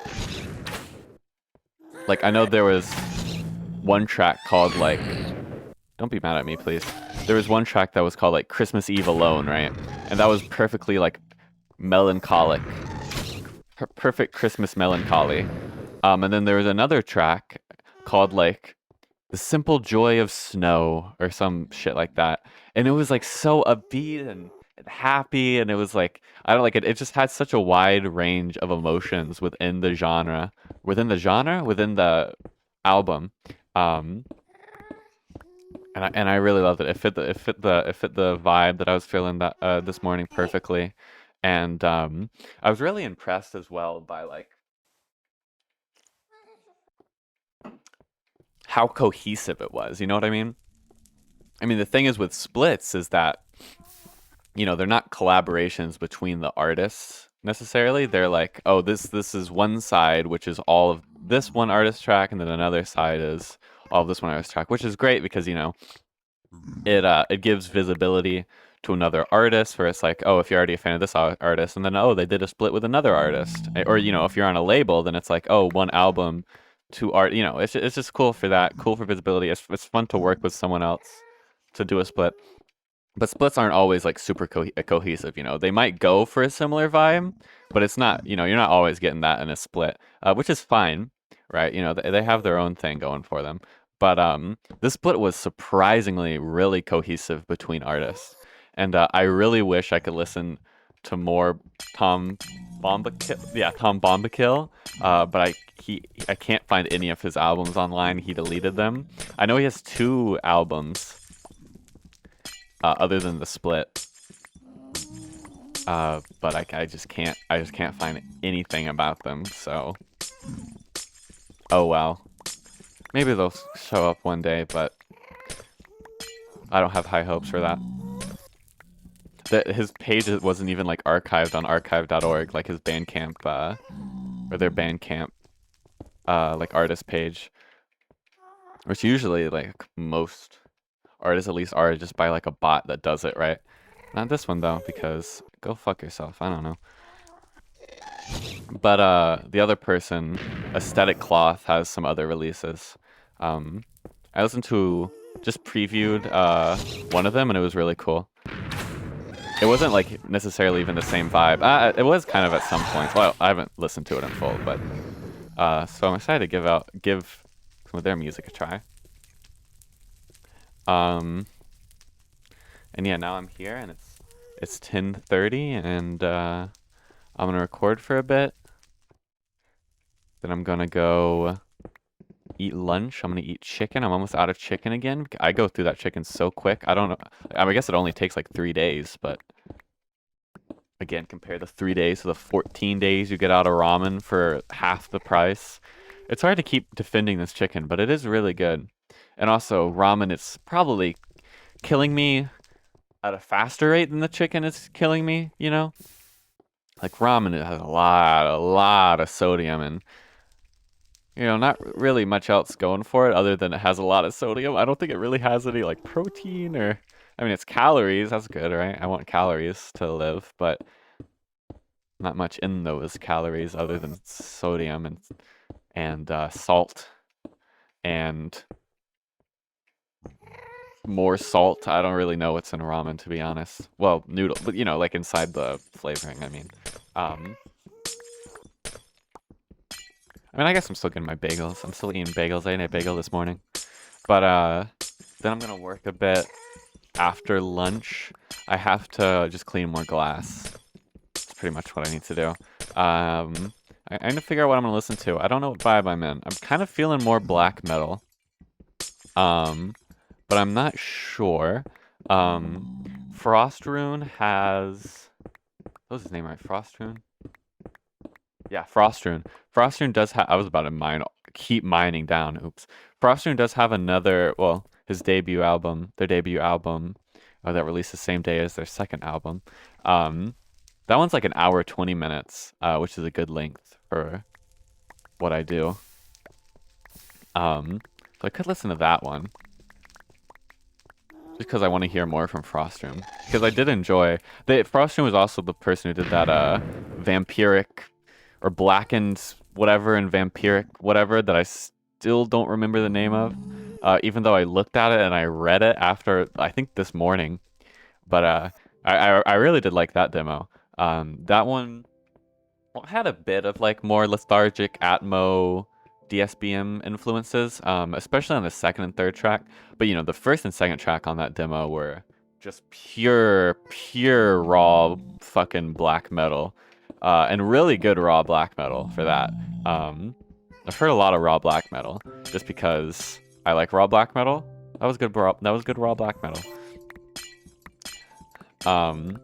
Like I know there was one track called like, don't be mad at me please. There was one track that was called like Christmas Eve Alone, right? And that was perfectly like melancholic, perfect Christmas melancholy. And then there was another track called like The Simple Joy of Snow or some shit like that, and it was like so upbeat and happy, and it was like, I don't like it. It just had such a wide range of emotions within the album. And I really loved it. It fit the vibe that I was feeling that this morning perfectly, and I was really impressed as well by like how cohesive it was. You know what I mean? I mean, the thing is with splits is that they're not collaborations between the artists necessarily. They're like, oh, this is one side, which is all of this one artist track, and then another side is all of this one artist track, which is great because it gives visibility to another artist, where it's like, oh, if you're already a fan of this artist, and then they did a split with another artist, or if you're on a label, then it's like, oh, one album, two art. It's just cool for that, cool for visibility. It's fun to work with someone else to do a split. But splits aren't always like super cohesive. They might go for a similar vibe, but it's not. You're not always getting that in a split, which is fine, right? They have their own thing going for them. But this split was surprisingly really cohesive between artists, and I really wish I could listen to more Tom Bombakil. But I can't find any of his albums online. He deleted them. I know he has 2 albums other than the split. But I just can't find anything about them. So, oh well. Maybe they'll show up one day, but I don't have high hopes for that. His page wasn't even like archived on archive.org, like his Bandcamp, or their Bandcamp, like artist page, which usually like most artists at least are just by like a bot that does it, right? Not this one though, because go fuck yourself. I don't know. But the other person, Aesthetic Cloth, has some other releases. I listened to, just previewed one of them, and it was really cool. It wasn't like necessarily even the same vibe. It was kind of at some points. Well, I haven't listened to it in full, but so I'm excited to give some of their music a try. And yeah, now I'm here, and it's 10:30, and I'm gonna record for a bit. Then I'm gonna go eat lunch. I'm gonna eat chicken. I'm almost out of chicken again. I go through that chicken so quick. I don't know. I guess it only takes like 3 days, but again, compare the 3 days to the 14 days you get out of ramen for half the price. It's hard to keep defending this chicken, but it is really good. And also, ramen is probably killing me at a faster rate than the chicken is killing me, you know? Like ramen, it has a lot of sodium and, you know, not really much else going for it other than it has a lot of sodium. I don't think it really has any like protein or, I mean, it's calories. That's good, right? I want calories to live, but not much in those calories other than sodium and salt and more salt. I don't really know what's in ramen, to be honest. Well, noodle, but you know, like inside the flavoring, I mean. I guess I'm still getting my bagels. I'm still eating bagels. I ate a bagel this morning. But then I'm gonna work a bit after lunch. I have to just clean more glass. That's pretty much what I need to do. I need to figure out what I'm gonna listen to. I don't know what vibe I'm in. I'm kind of feeling more black metal. But I'm not sure. Frostrune has... What was his name, right? Frostrune? Yeah, Frostrune. Frostrune does have... I was about to keep mining down. Oops. Frostrune does have another... Well, his debut album. Their debut album. That released the same day as their second album. That one's like an hour, 20 minutes, which is a good length for what I do. So I could listen to that one. Just because I want to hear more from Frostrune. Because I did enjoy... Frostrune was also the person who did that vampiric or blackened whatever and vampiric whatever that I still don't remember the name of. Even though I looked at it and I read it after, I think this morning. But I really did like that demo. That one had a bit of like more lethargic Atmo DSBM influences, especially on the second and third track. But you know, the first and second track on that demo were just pure raw fucking black metal, and really good raw black metal for that. I've heard a lot of raw black metal just because I like raw black metal. That was good raw black metal. So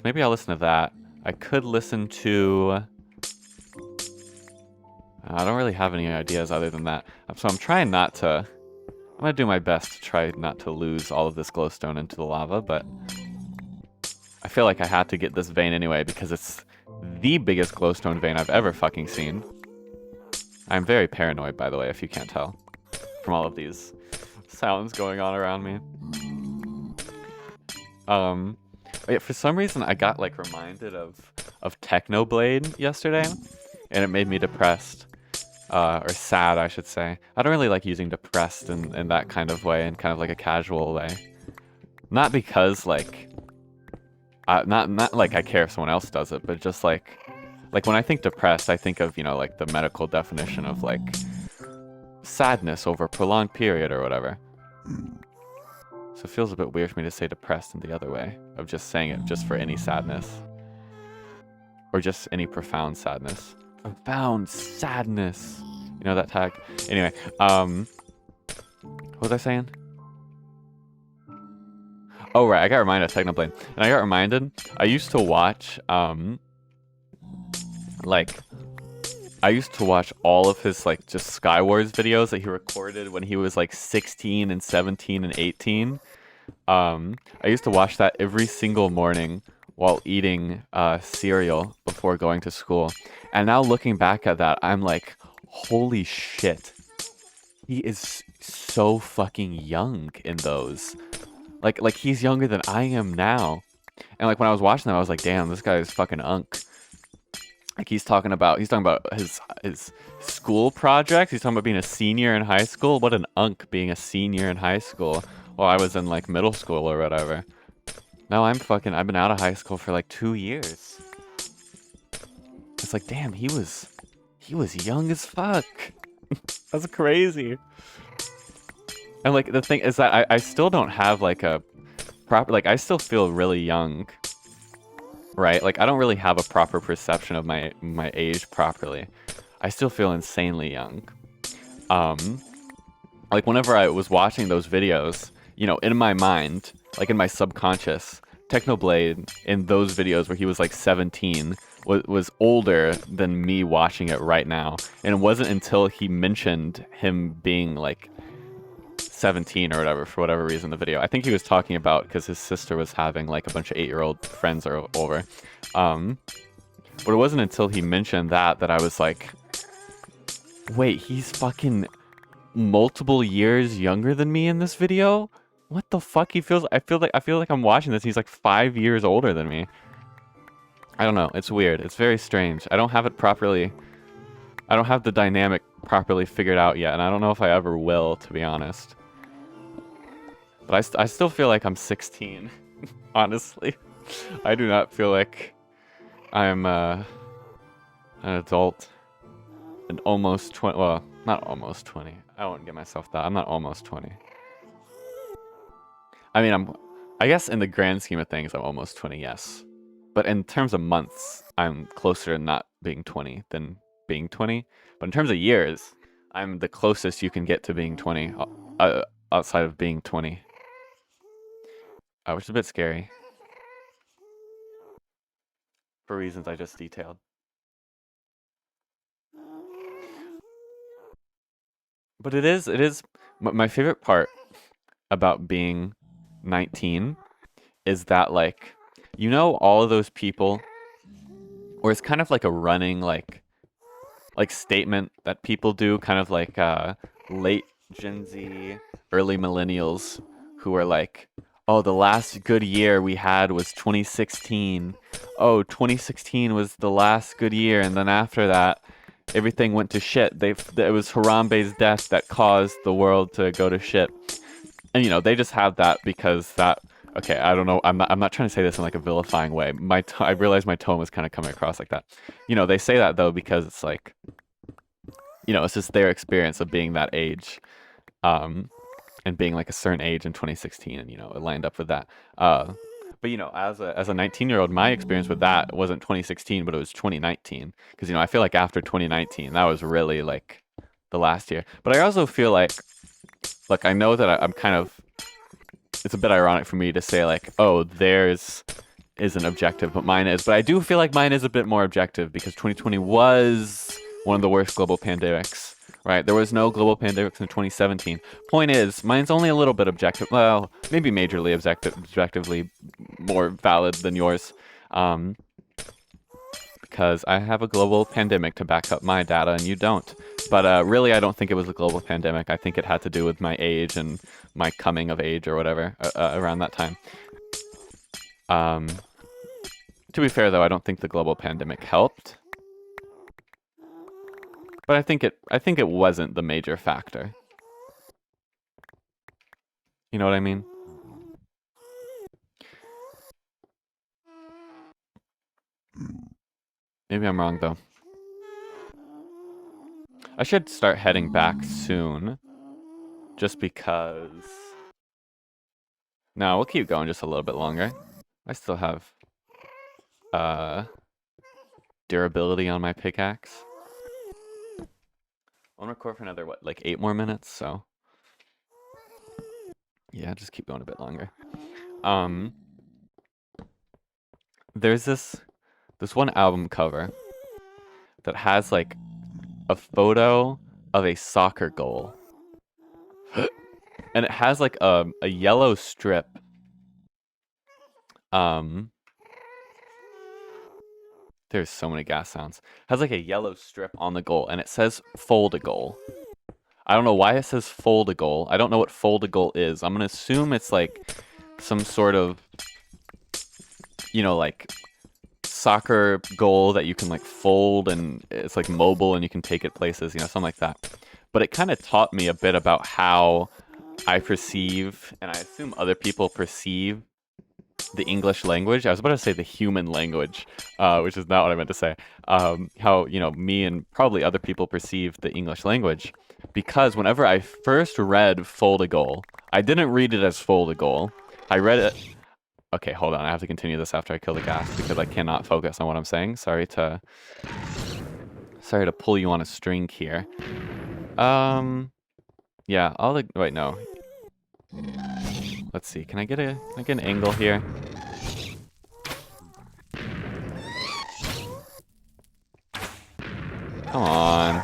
maybe I'll listen to that. I could listen to... I don't really have any ideas other than that. So I'm trying not to... I'm going to do my best to try not to lose all of this glowstone into the lava, but... I feel like I had to get this vein anyway because it's the biggest glowstone vein I've ever fucking seen. I'm very paranoid, by the way, if you can't tell. From all of these sounds going on around me. Yeah, for some reason I got like reminded of Technoblade yesterday, and it made me depressed. Or sad, I should say. I don't really like using depressed in that kind of way, in kind of like a casual way. Not because like... not like I care if someone else does it, but just like when I think depressed, I think of, you know, like the medical definition of like sadness over a prolonged period or whatever. So it feels a bit weird for me to say depressed in the other way, of just saying it just for any sadness. Or just any profound sadness. Profound sadness. You know that tag? Anyway, what was I saying? Oh, right, I got reminded of Technoblade. And I got reminded, I used to watch, I used to watch all of his, like, just Skywars videos that he recorded when he was, like, 16 and 17 and 18. I used to watch that every single morning while eating cereal before going to school. And now looking back at that, I'm like, holy shit. He is so fucking young in those. Like he's younger than I am now. And like when I was watching them, I was like, damn, this guy is fucking unk. Like he's talking about his school projects. He's talking about being a senior in high school. What an unk being a senior in high school while I was in like middle school or whatever. No, I've been out of high school for like 2 years. It's like, damn, he was young as fuck. That's crazy. And like the thing is that I still don't have like a proper, like I still feel really young. Right? Like I don't really have a proper perception of my age properly. I still feel insanely young. Like whenever I was watching those videos, you know, in my mind, like in my subconscious, Technoblade in those videos where he was like 17 was older than me watching it right now. And it wasn't until he mentioned him being like 17 or whatever, for whatever reason, the video. I think he was talking about because his sister was having like a bunch of 8-year-old friends over. But it wasn't until he mentioned that I was like, wait, he's fucking multiple years younger than me in this video? What the fuck? I feel like I'm watching this. He's like 5 years older than me. I don't know. It's weird. It's very strange. I don't have the dynamic properly figured out yet, and I don't know if I ever will, to be honest. But I still feel like I'm 16, honestly. I do not feel like I'm an adult and almost 20. Well, not almost 20. I won't give myself that. I'm not almost 20. I mean, I guess in the grand scheme of things, I'm almost 20, yes. But in terms of months, I'm closer to not being 20 than being 20. But in terms of years, I'm the closest you can get to being 20 outside of being 20. Which is a bit scary. For reasons I just detailed. But it is my favorite part about being 19 is that, like, you know, all of those people, or it's kind of like a running like statement that people do, kind of like late Gen Z, early millennials, who are like, oh, the last good year we had was 2016. Oh, 2016 was the last good year, and then after that, everything went to shit. It was Harambe's death that caused the world to go to shit. And, you know, they just have that because that... Okay, I don't know. I'm not trying to say this in like a vilifying way. I realized my tone was kind of coming across like that. You know, they say that though because it's like, you know, it's just their experience of being that age, and being like a certain age in 2016, and, you know, it lined up with that. But, you know, as a 19-year-old, my experience with that wasn't 2016, but it was 2019. Because, you know, I feel like after 2019, that was really like the last year. But I also feel like I know that I'm kind of... It's a bit ironic for me to say like, oh, theirs isn't objective, but mine is. But I do feel like mine is a bit more objective because 2020 was one of the worst global pandemics, right? There was no global pandemics in 2017. Point is, mine's only a little bit objective. Well, maybe majorly objectively more valid than yours. Because I have a global pandemic to back up my data and you don't. But really, I don't think it was a global pandemic. I think it had to do with my age and my coming of age or whatever around that time. To be fair, though, I don't think the global pandemic helped. But I think it wasn't the major factor. You know what I mean? Maybe I'm wrong, though. I should start heading back soon. Just because... No, we'll keep going just a little bit longer. I still have... durability on my pickaxe. I'll record for another, what, like 8 more minutes, so... Yeah, just keep going a bit longer. There's this one album cover that has, like, a photo of a soccer goal. And it has, like, a yellow strip. There's so many gas sounds. It has, like, a yellow strip on the goal, and it says fold a goal. I don't know why it says fold a goal. I don't know what fold a goal is. I'm gonna assume it's, like, some sort of, you know, like, soccer goal that you can, like, fold, and it's, like, mobile, and you can take it places, you know, something like that. But it kind of taught me a bit about how I perceive, and I assume other people perceive, the English language. I was about to say the human language, which is not what I meant to say. How, you know, me and probably other people perceive the English language. Because whenever I first read fold a goal, I didn't read it as fold a goal. I read it... Okay, hold on. I have to continue this after I kill the gas because I cannot focus on what I'm saying. Sorry to pull you on a string here. Yeah, wait, no. Let's see. Can I get an angle here? Come on.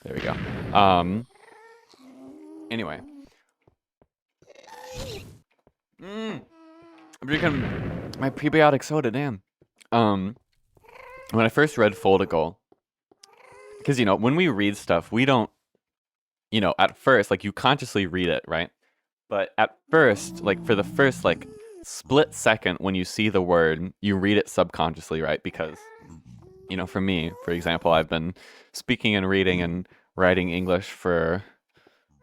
There we go. Anyway, I'm drinking my prebiotic soda, damn. When I first read Foldigal, because, you know, when we read stuff, we don't, you know, at first, like, you consciously read it, right? But at first, like, for the first, like, split second when you see the word, you read it subconsciously, right? Because, you know, for me, for example, I've been speaking and reading and writing English for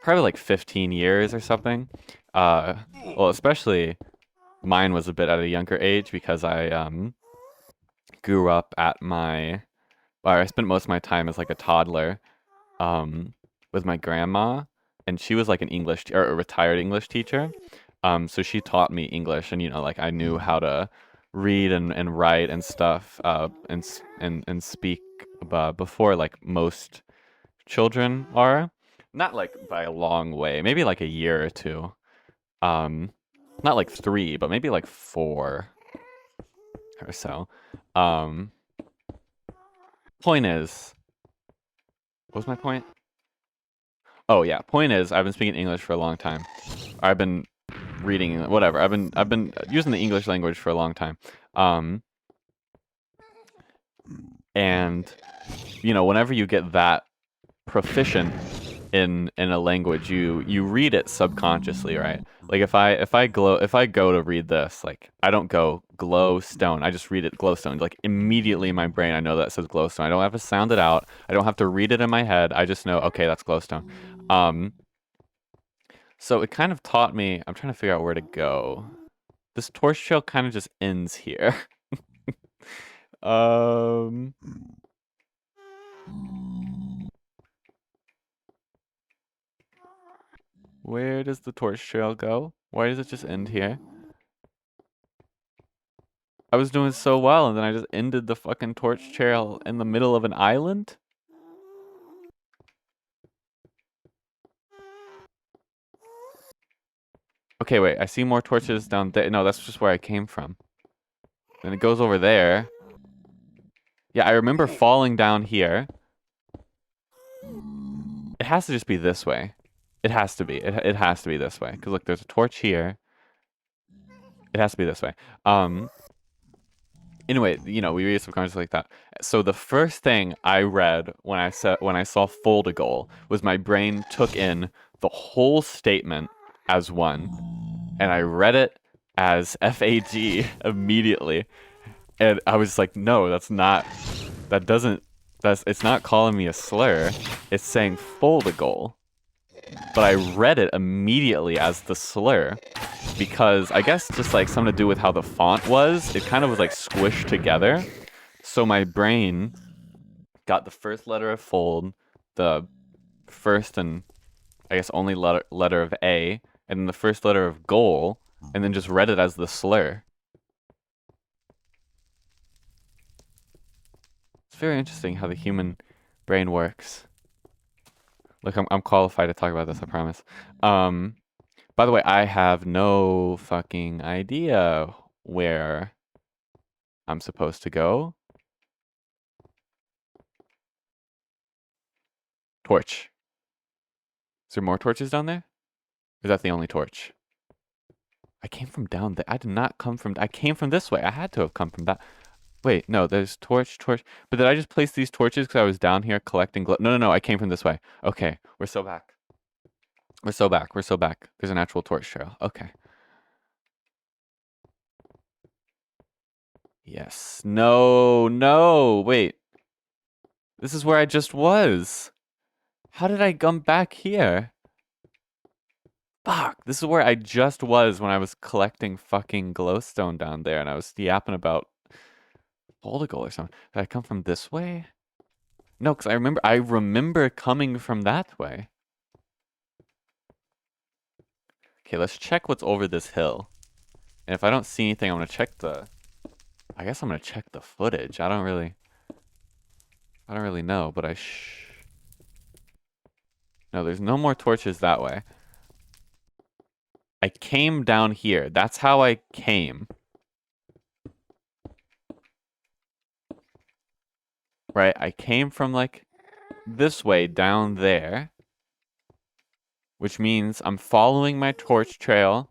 probably like 15 years or something. Well, especially mine was a bit at a younger age because I grew up at my, well, I spent most of my time as like a toddler um, with my grandma, and she was like an or a retired English teacher. So she taught me English, and, you know, like, I knew how to read and write and stuff, and speak before, like, most children are. Not like by a long way, maybe like a year or two. Um, Not like 3, but maybe like 4 or so. Um, Point is, what was my point? Oh yeah, point is, I've been speaking English for a long time. I've been reading, whatever. I've been using the English language for a long time. Um, and, you know, whenever you get that proficient in a language, you read it subconsciously, right? Like, if I go to read this, like, I don't go glowstone, I just read it glowstone. Like, immediately in my brain, I know that it says glowstone. I don't have to sound it out. I don't have to read it in my head. I just know, okay, that's glowstone. So it kind of taught me. I'm trying to figure out where to go. This torch trail kind of just ends here. um Where does the torch trail go? Why does it just end here? I was doing so well, and then I just ended the fucking torch trail in the middle of an island? Okay, wait, I see more torches down there. No, that's just where I came from. And it goes over there. Yeah, I remember falling down here. It has to just be this way. It has to be. It has to be this way. Because look, there's a torch here. It has to be this way. Anyway, you know, we read subconsciously like that. So the first thing I read when I saw Foldigal was my brain took in the whole statement as one, and I read it as FAG immediately, and I was like, no, it's not calling me a slur. It's saying Foldigal, but I read it immediately as the slur. Because I guess just like something to do with how the font was, it kind of was like squished together. So my brain got the first letter of fold, the first and I guess only letter of A, and then the first letter of goal, and then just read it as the slur. It's very interesting how the human brain works. Look, I'm qualified to talk about this, I promise. By the way, I have no fucking idea where I'm supposed to go. Torch. Is there more torches down there? Or is that the only torch? I came from down there. I did not come from... I came from this way. I had to have come from that... Wait, no, there's torch. But did I just place these torches because I was down here collecting No, I came from this way. Okay, we're so back. We're so back. There's an actual torch trail. Okay. Yes. No, wait. This is where I just was. How did I come back here? Fuck, this is where I just was when I was collecting fucking glowstone down there, and I was yapping about Foldigal or something. Did I come from this way? No, because I remember coming from that way. Okay, let's check what's over this hill. And if I don't see anything, I'm gonna check I guess I'm gonna check the footage. I don't really know, but No, there's no more torches that way. I came down here. That's how I came. Right? I came from, like, this way down there. Which means I'm following my torch trail.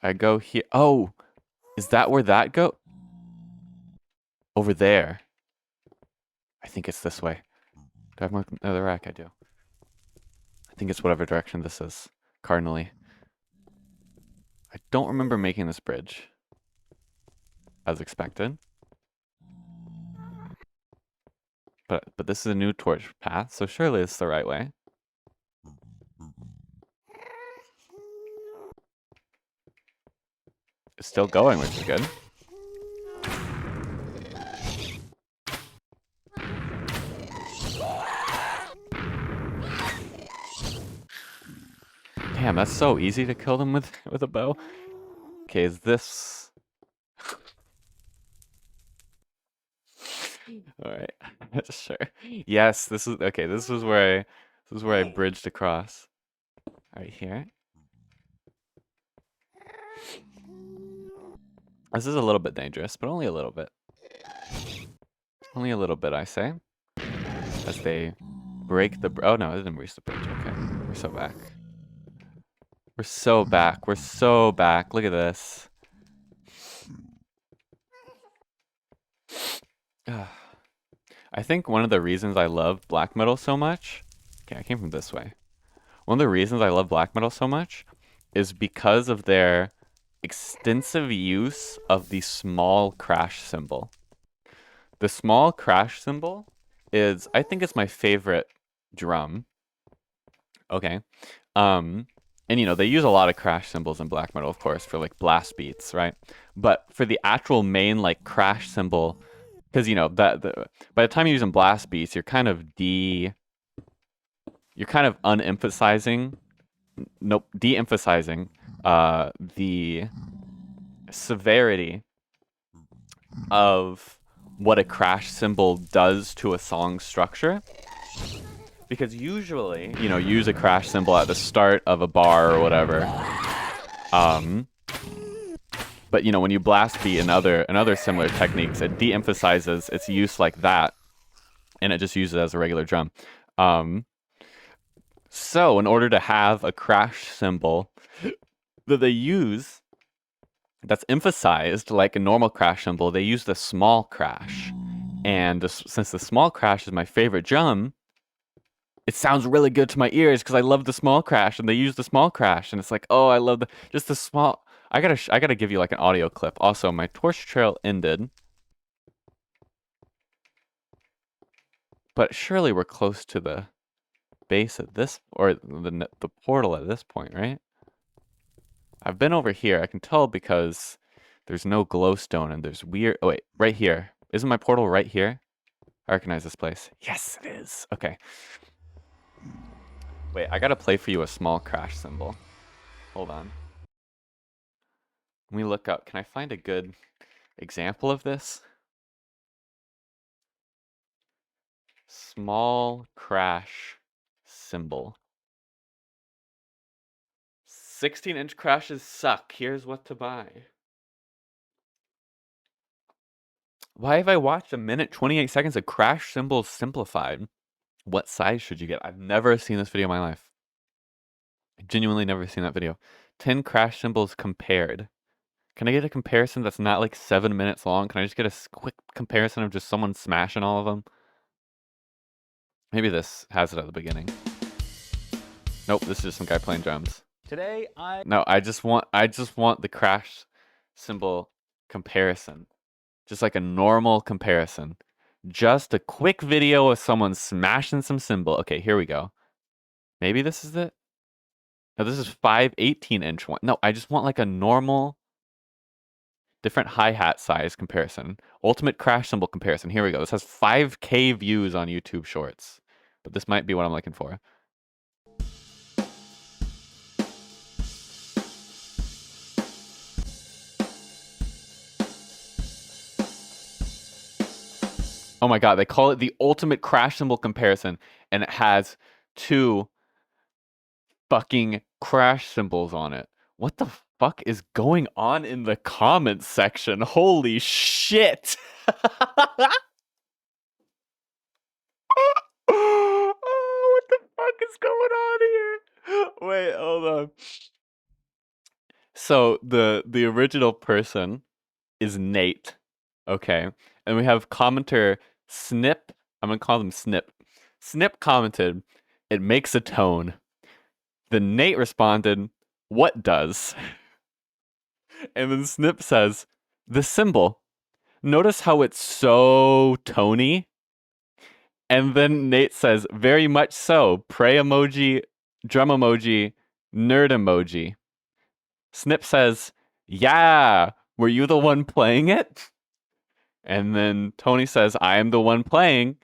I go here. Oh, is that where that go? Over there. I think it's this way. Do I have more another rack? I do. I think it's whatever direction this is, cardinally. I don't remember making this bridge as expected. But this is a new torch path, so surely it's the right way. It's still going, which is good. Damn, that's so easy to kill them with a bow. Okay, is this... Alright, sure. Yes, this is... Okay, this is where I bridged across. Right here. This is a little bit dangerous, but only a little bit. Only a little bit, I say. As they break the... Oh, no, it didn't reach the bridge. Okay, we're so back. We're so back. We're so back. Look at this. I think one of the reasons I love black metal so much... Okay, I came from this way. One of the reasons I love black metal so much is because of their extensive use of the small crash cymbal. The small crash cymbal is... I think it's my favorite drum. Okay. And, you know, they use a lot of crash cymbals in black metal, of course, for, like, blast beats, right? But for the actual main, like, crash cymbal... Because, you know, by the time you're using blast beats, you're kind of de-emphasizing the severity of what a crash cymbal does to a song structure. Because usually, you know, use a crash cymbal at the start of a bar or whatever. But, you know, when you blast beat and other similar techniques, it de-emphasizes its use like that, and it just uses it as a regular drum. So, in order to have a crash cymbal that they use that's emphasized like a normal crash cymbal, they use the small crash. And since the small crash is my favorite drum, it sounds really good to my ears because I love the small crash, and they use the small crash, and it's like, oh, I love just the small... I gotta give you like an audio clip. Also, my torch trail ended. But surely we're close to the base at this, or the portal at this point, right? I've been over here. I can tell because there's no glowstone and there's weird... Oh, wait, right here. Isn't my portal right here? I recognize this place. Yes, it is. Okay. Wait, I gotta play for you a small crash cymbal. Hold on. Let me look up. Can I find a good example of this? Small crash cymbal. 16-inch crashes suck. Here's what to buy. Why have I watched 1 minute 28 seconds of crash cymbals simplified? What size should you get? I've never seen this video in my life. I genuinely never seen that video. 10 crash cymbals compared. Can I get a comparison that's not like 7 minutes long? Can I just get a quick comparison of just someone smashing all of them? Maybe this has it at the beginning. Nope, this is just some guy playing drums. No, I just want the crash cymbal comparison. Just like a normal comparison. Just a quick video of someone smashing some cymbal. Okay, here we go. Maybe this is it? No, this is 5 18-inch one. No, I just want like a normal... different hi-hat size comparison. Ultimate crash cymbal comparison. Here we go. This has 5K views on YouTube Shorts. But this might be what I'm looking for. Oh my god, they call it the ultimate crash cymbal comparison. And it has 2 fucking crash cymbals on it. What the fuck is going on in the comments section? Holy shit! Oh, what the fuck is going on here? Wait, hold on. So the original person is Nate. Okay. And we have commenter Snip. I'm gonna call them Snip. Snip commented, "It makes a tone." Then Nate responded, "What does?" And then Snip says, "The symbol. Notice how it's so tony?" And then Nate says, "Very much so. Pray emoji, drum emoji, nerd emoji." Snip says, "Yeah, were you the one playing it?" And then Tony says, "I am the one playing."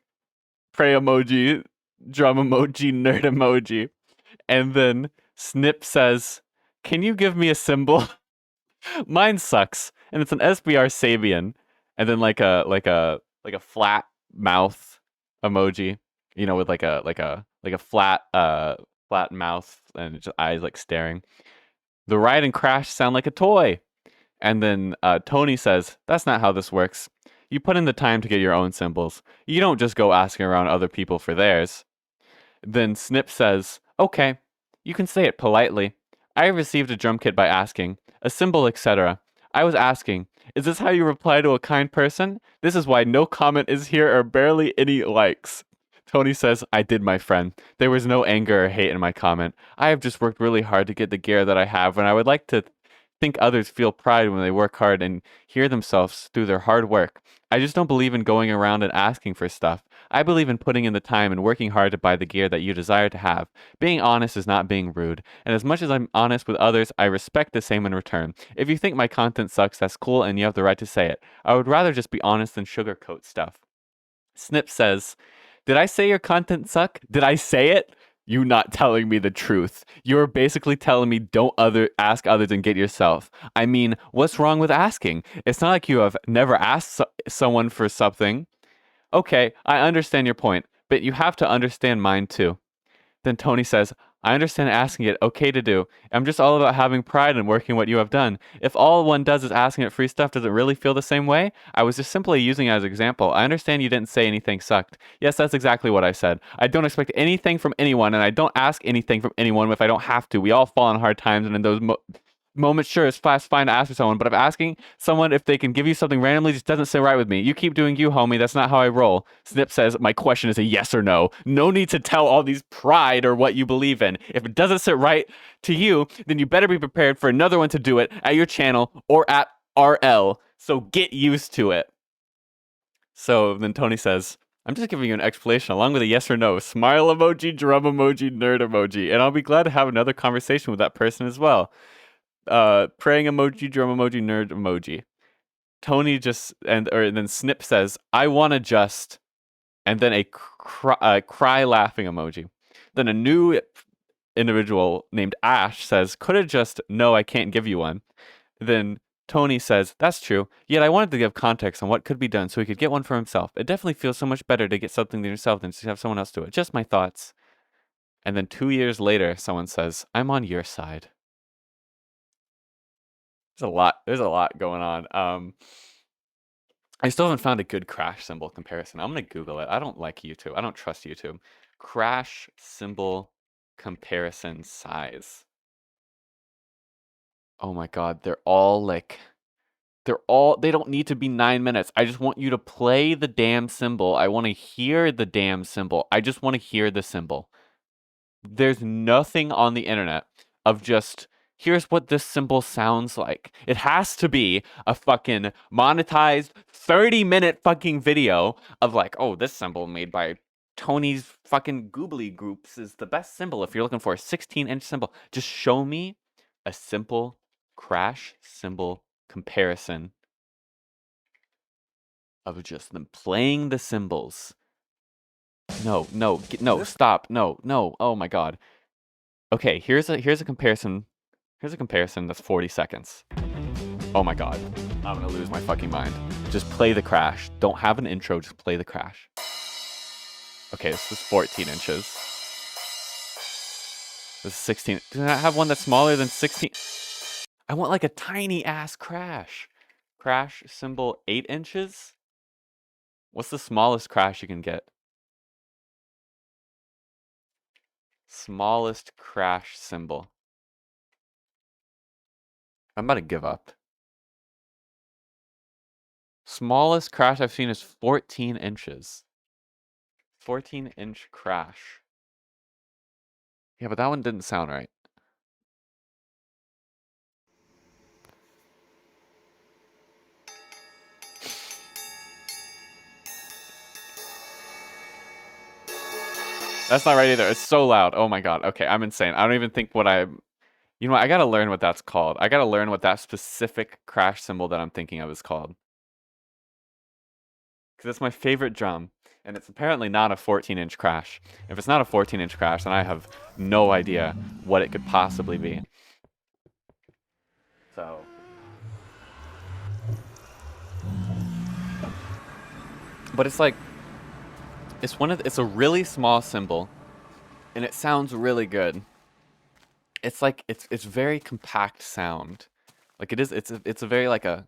Pray emoji, drum emoji, nerd emoji. And then Snip says, "Can you give me a symbol?" Mine sucks, and it's an SBR Sabian, and then like a flat mouth emoji, with like a flat mouth and just eyes like staring. The ride and crash sound like a toy. And then Tony says, "That's not how this works. You put in the time to get your own symbols. You don't just go asking around other people for theirs." Then Snip says, "Okay, you can say it politely. I received a drum kit by asking, a symbol, etc. I was asking, is this how you reply to a kind person? This is why no comment is here or barely any likes." Tony says, "I did, my friend. There was no anger or hate in my comment. I have just worked really hard to get the gear that I have, and I would like to think others feel pride when they work hard and hear themselves through their hard work. I just don't believe in going around and asking for stuff. I believe in putting in the time and working hard to buy the gear that you desire to have. Being honest is not being rude. And as much as I'm honest with others, I respect the same in return. If you think my content sucks, that's cool and you have the right to say it. I would rather just be honest than sugarcoat stuff." Snip says, "Did I say your content suck? Did I say it? You not telling me the truth. You're basically telling me don't ask others and get yourself. I mean, what's wrong with asking? It's not like you have never asked someone for something. Okay, I understand your point, but you have to understand mine too." Then Tony says, "I understand asking it okay to do. I'm just all about having pride in working what you have done. If all one does is asking it free stuff, does it really feel the same way? I was just simply using it as an example. I understand you didn't say anything sucked. Yes, that's exactly what I said. I don't expect anything from anyone, and I don't ask anything from anyone if I don't have to. We all fall on hard times, and in those moments, sure, it's fine to ask for someone, but if asking someone if they can give you something randomly just doesn't sit right with me. You keep doing you, homie. That's not how I roll." Snip says, "My question is a yes or no. No need to tell all these pride or what you believe in. If it doesn't sit right to you, then you better be prepared for another one to do it at your channel or at RL. So get used to it." So then Tony says, "I'm just giving you an explanation along with a yes or no. Smile emoji, drum emoji, nerd emoji. And I'll be glad to have another conversation with that person as well. Praying emoji, drum emoji, nerd emoji." Tony or then Snip says, "I want to just," and then a cry laughing emoji. Then a new individual named Ash says, "Could have just, no, I can't give you one." Then Tony says, "That's true. Yet I wanted to give context on what could be done so he could get one for himself. It definitely feels so much better to get something to yourself than to have someone else do it. Just my thoughts." And then 2 years later, someone says, "I'm on your side." There's a lot going on. I still haven't found a good crash symbol comparison. I'm gonna Google it. I don't like YouTube. I don't trust YouTube. Crash symbol comparison size. Oh my god, they don't need to be 9 minutes. I just want you to play the damn symbol. I want to hear the damn symbol. I just want to hear the symbol. There's nothing on the internet of just, here's what this symbol sounds like. It has to be a fucking monetized 30-minute fucking video of like, oh, this symbol made by Tony's fucking Googly Groups is the best symbol if you're looking for a 16-inch symbol. Just show me a simple crash symbol comparison of just them playing the symbols. No, stop. No. Oh my god. Okay, here's a comparison. Here's a comparison that's 40 seconds. Oh my god. I'm gonna lose my fucking mind. Just play the crash. Don't have an intro, just play the crash. Okay, this is 14 inches. This is 16. Do I have one that's smaller than 16? I want like a tiny ass crash. Crash symbol 8 inches? What's the smallest crash you can get? Smallest crash symbol. I'm about to give up. Smallest crash I've seen is 14 inches. 14-inch crash. Yeah, but that one didn't sound right. That's not right either. It's so loud. Oh my god. Okay, I'm insane. I don't even think what I'm... You know what? I gotta learn what that's called. I gotta learn what that specific crash cymbal that I'm thinking of is called. Because it's my favorite drum. And it's apparently not a 14-inch crash. If it's not a 14-inch crash, then I have no idea what it could possibly be. So... But it's like... It's a really small cymbal. And it sounds really good. It's like it's very compact sound. Like it's a very like a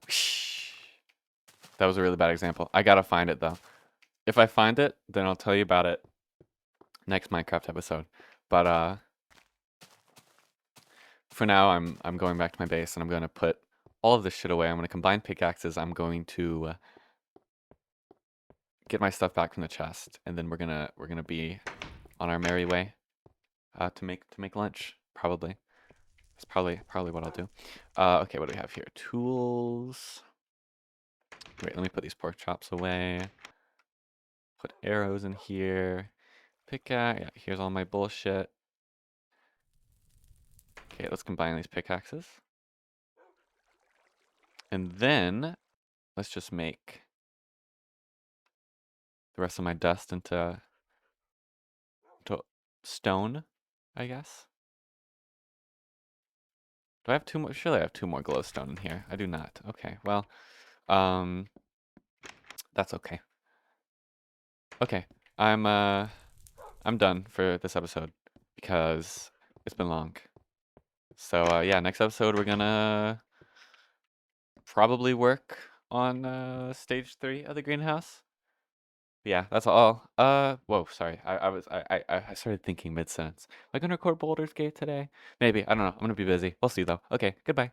that was a really bad example. I gotta find it though. If I find it, then I'll tell you about it next Minecraft episode. But for now I'm going back to my base and I'm gonna put all of this shit away. I'm gonna combine pickaxes. I'm going to get my stuff back from the chest, and then we're gonna be on our merry way to make lunch, probably. That's probably what I'll do. Okay, what do we have here? Tools. Wait, let me put these pork chops away. Put arrows in here. Pickaxe. Yeah, here's all my bullshit. Okay, let's combine these pickaxes. And then let's just make the rest of my dust into stone, I guess. Do I have two more? Surely I have two more glowstone in here. I do not. Okay, well, that's okay. Okay, I'm done for this episode because it's been long. So yeah, next episode we're gonna probably work on stage 3 of the greenhouse. Yeah, that's all. Whoa, sorry. I started thinking mid-sentence. Am I gonna record Baldur's Gate today? Maybe. I don't know. I'm gonna be busy. We'll see though. Okay, goodbye.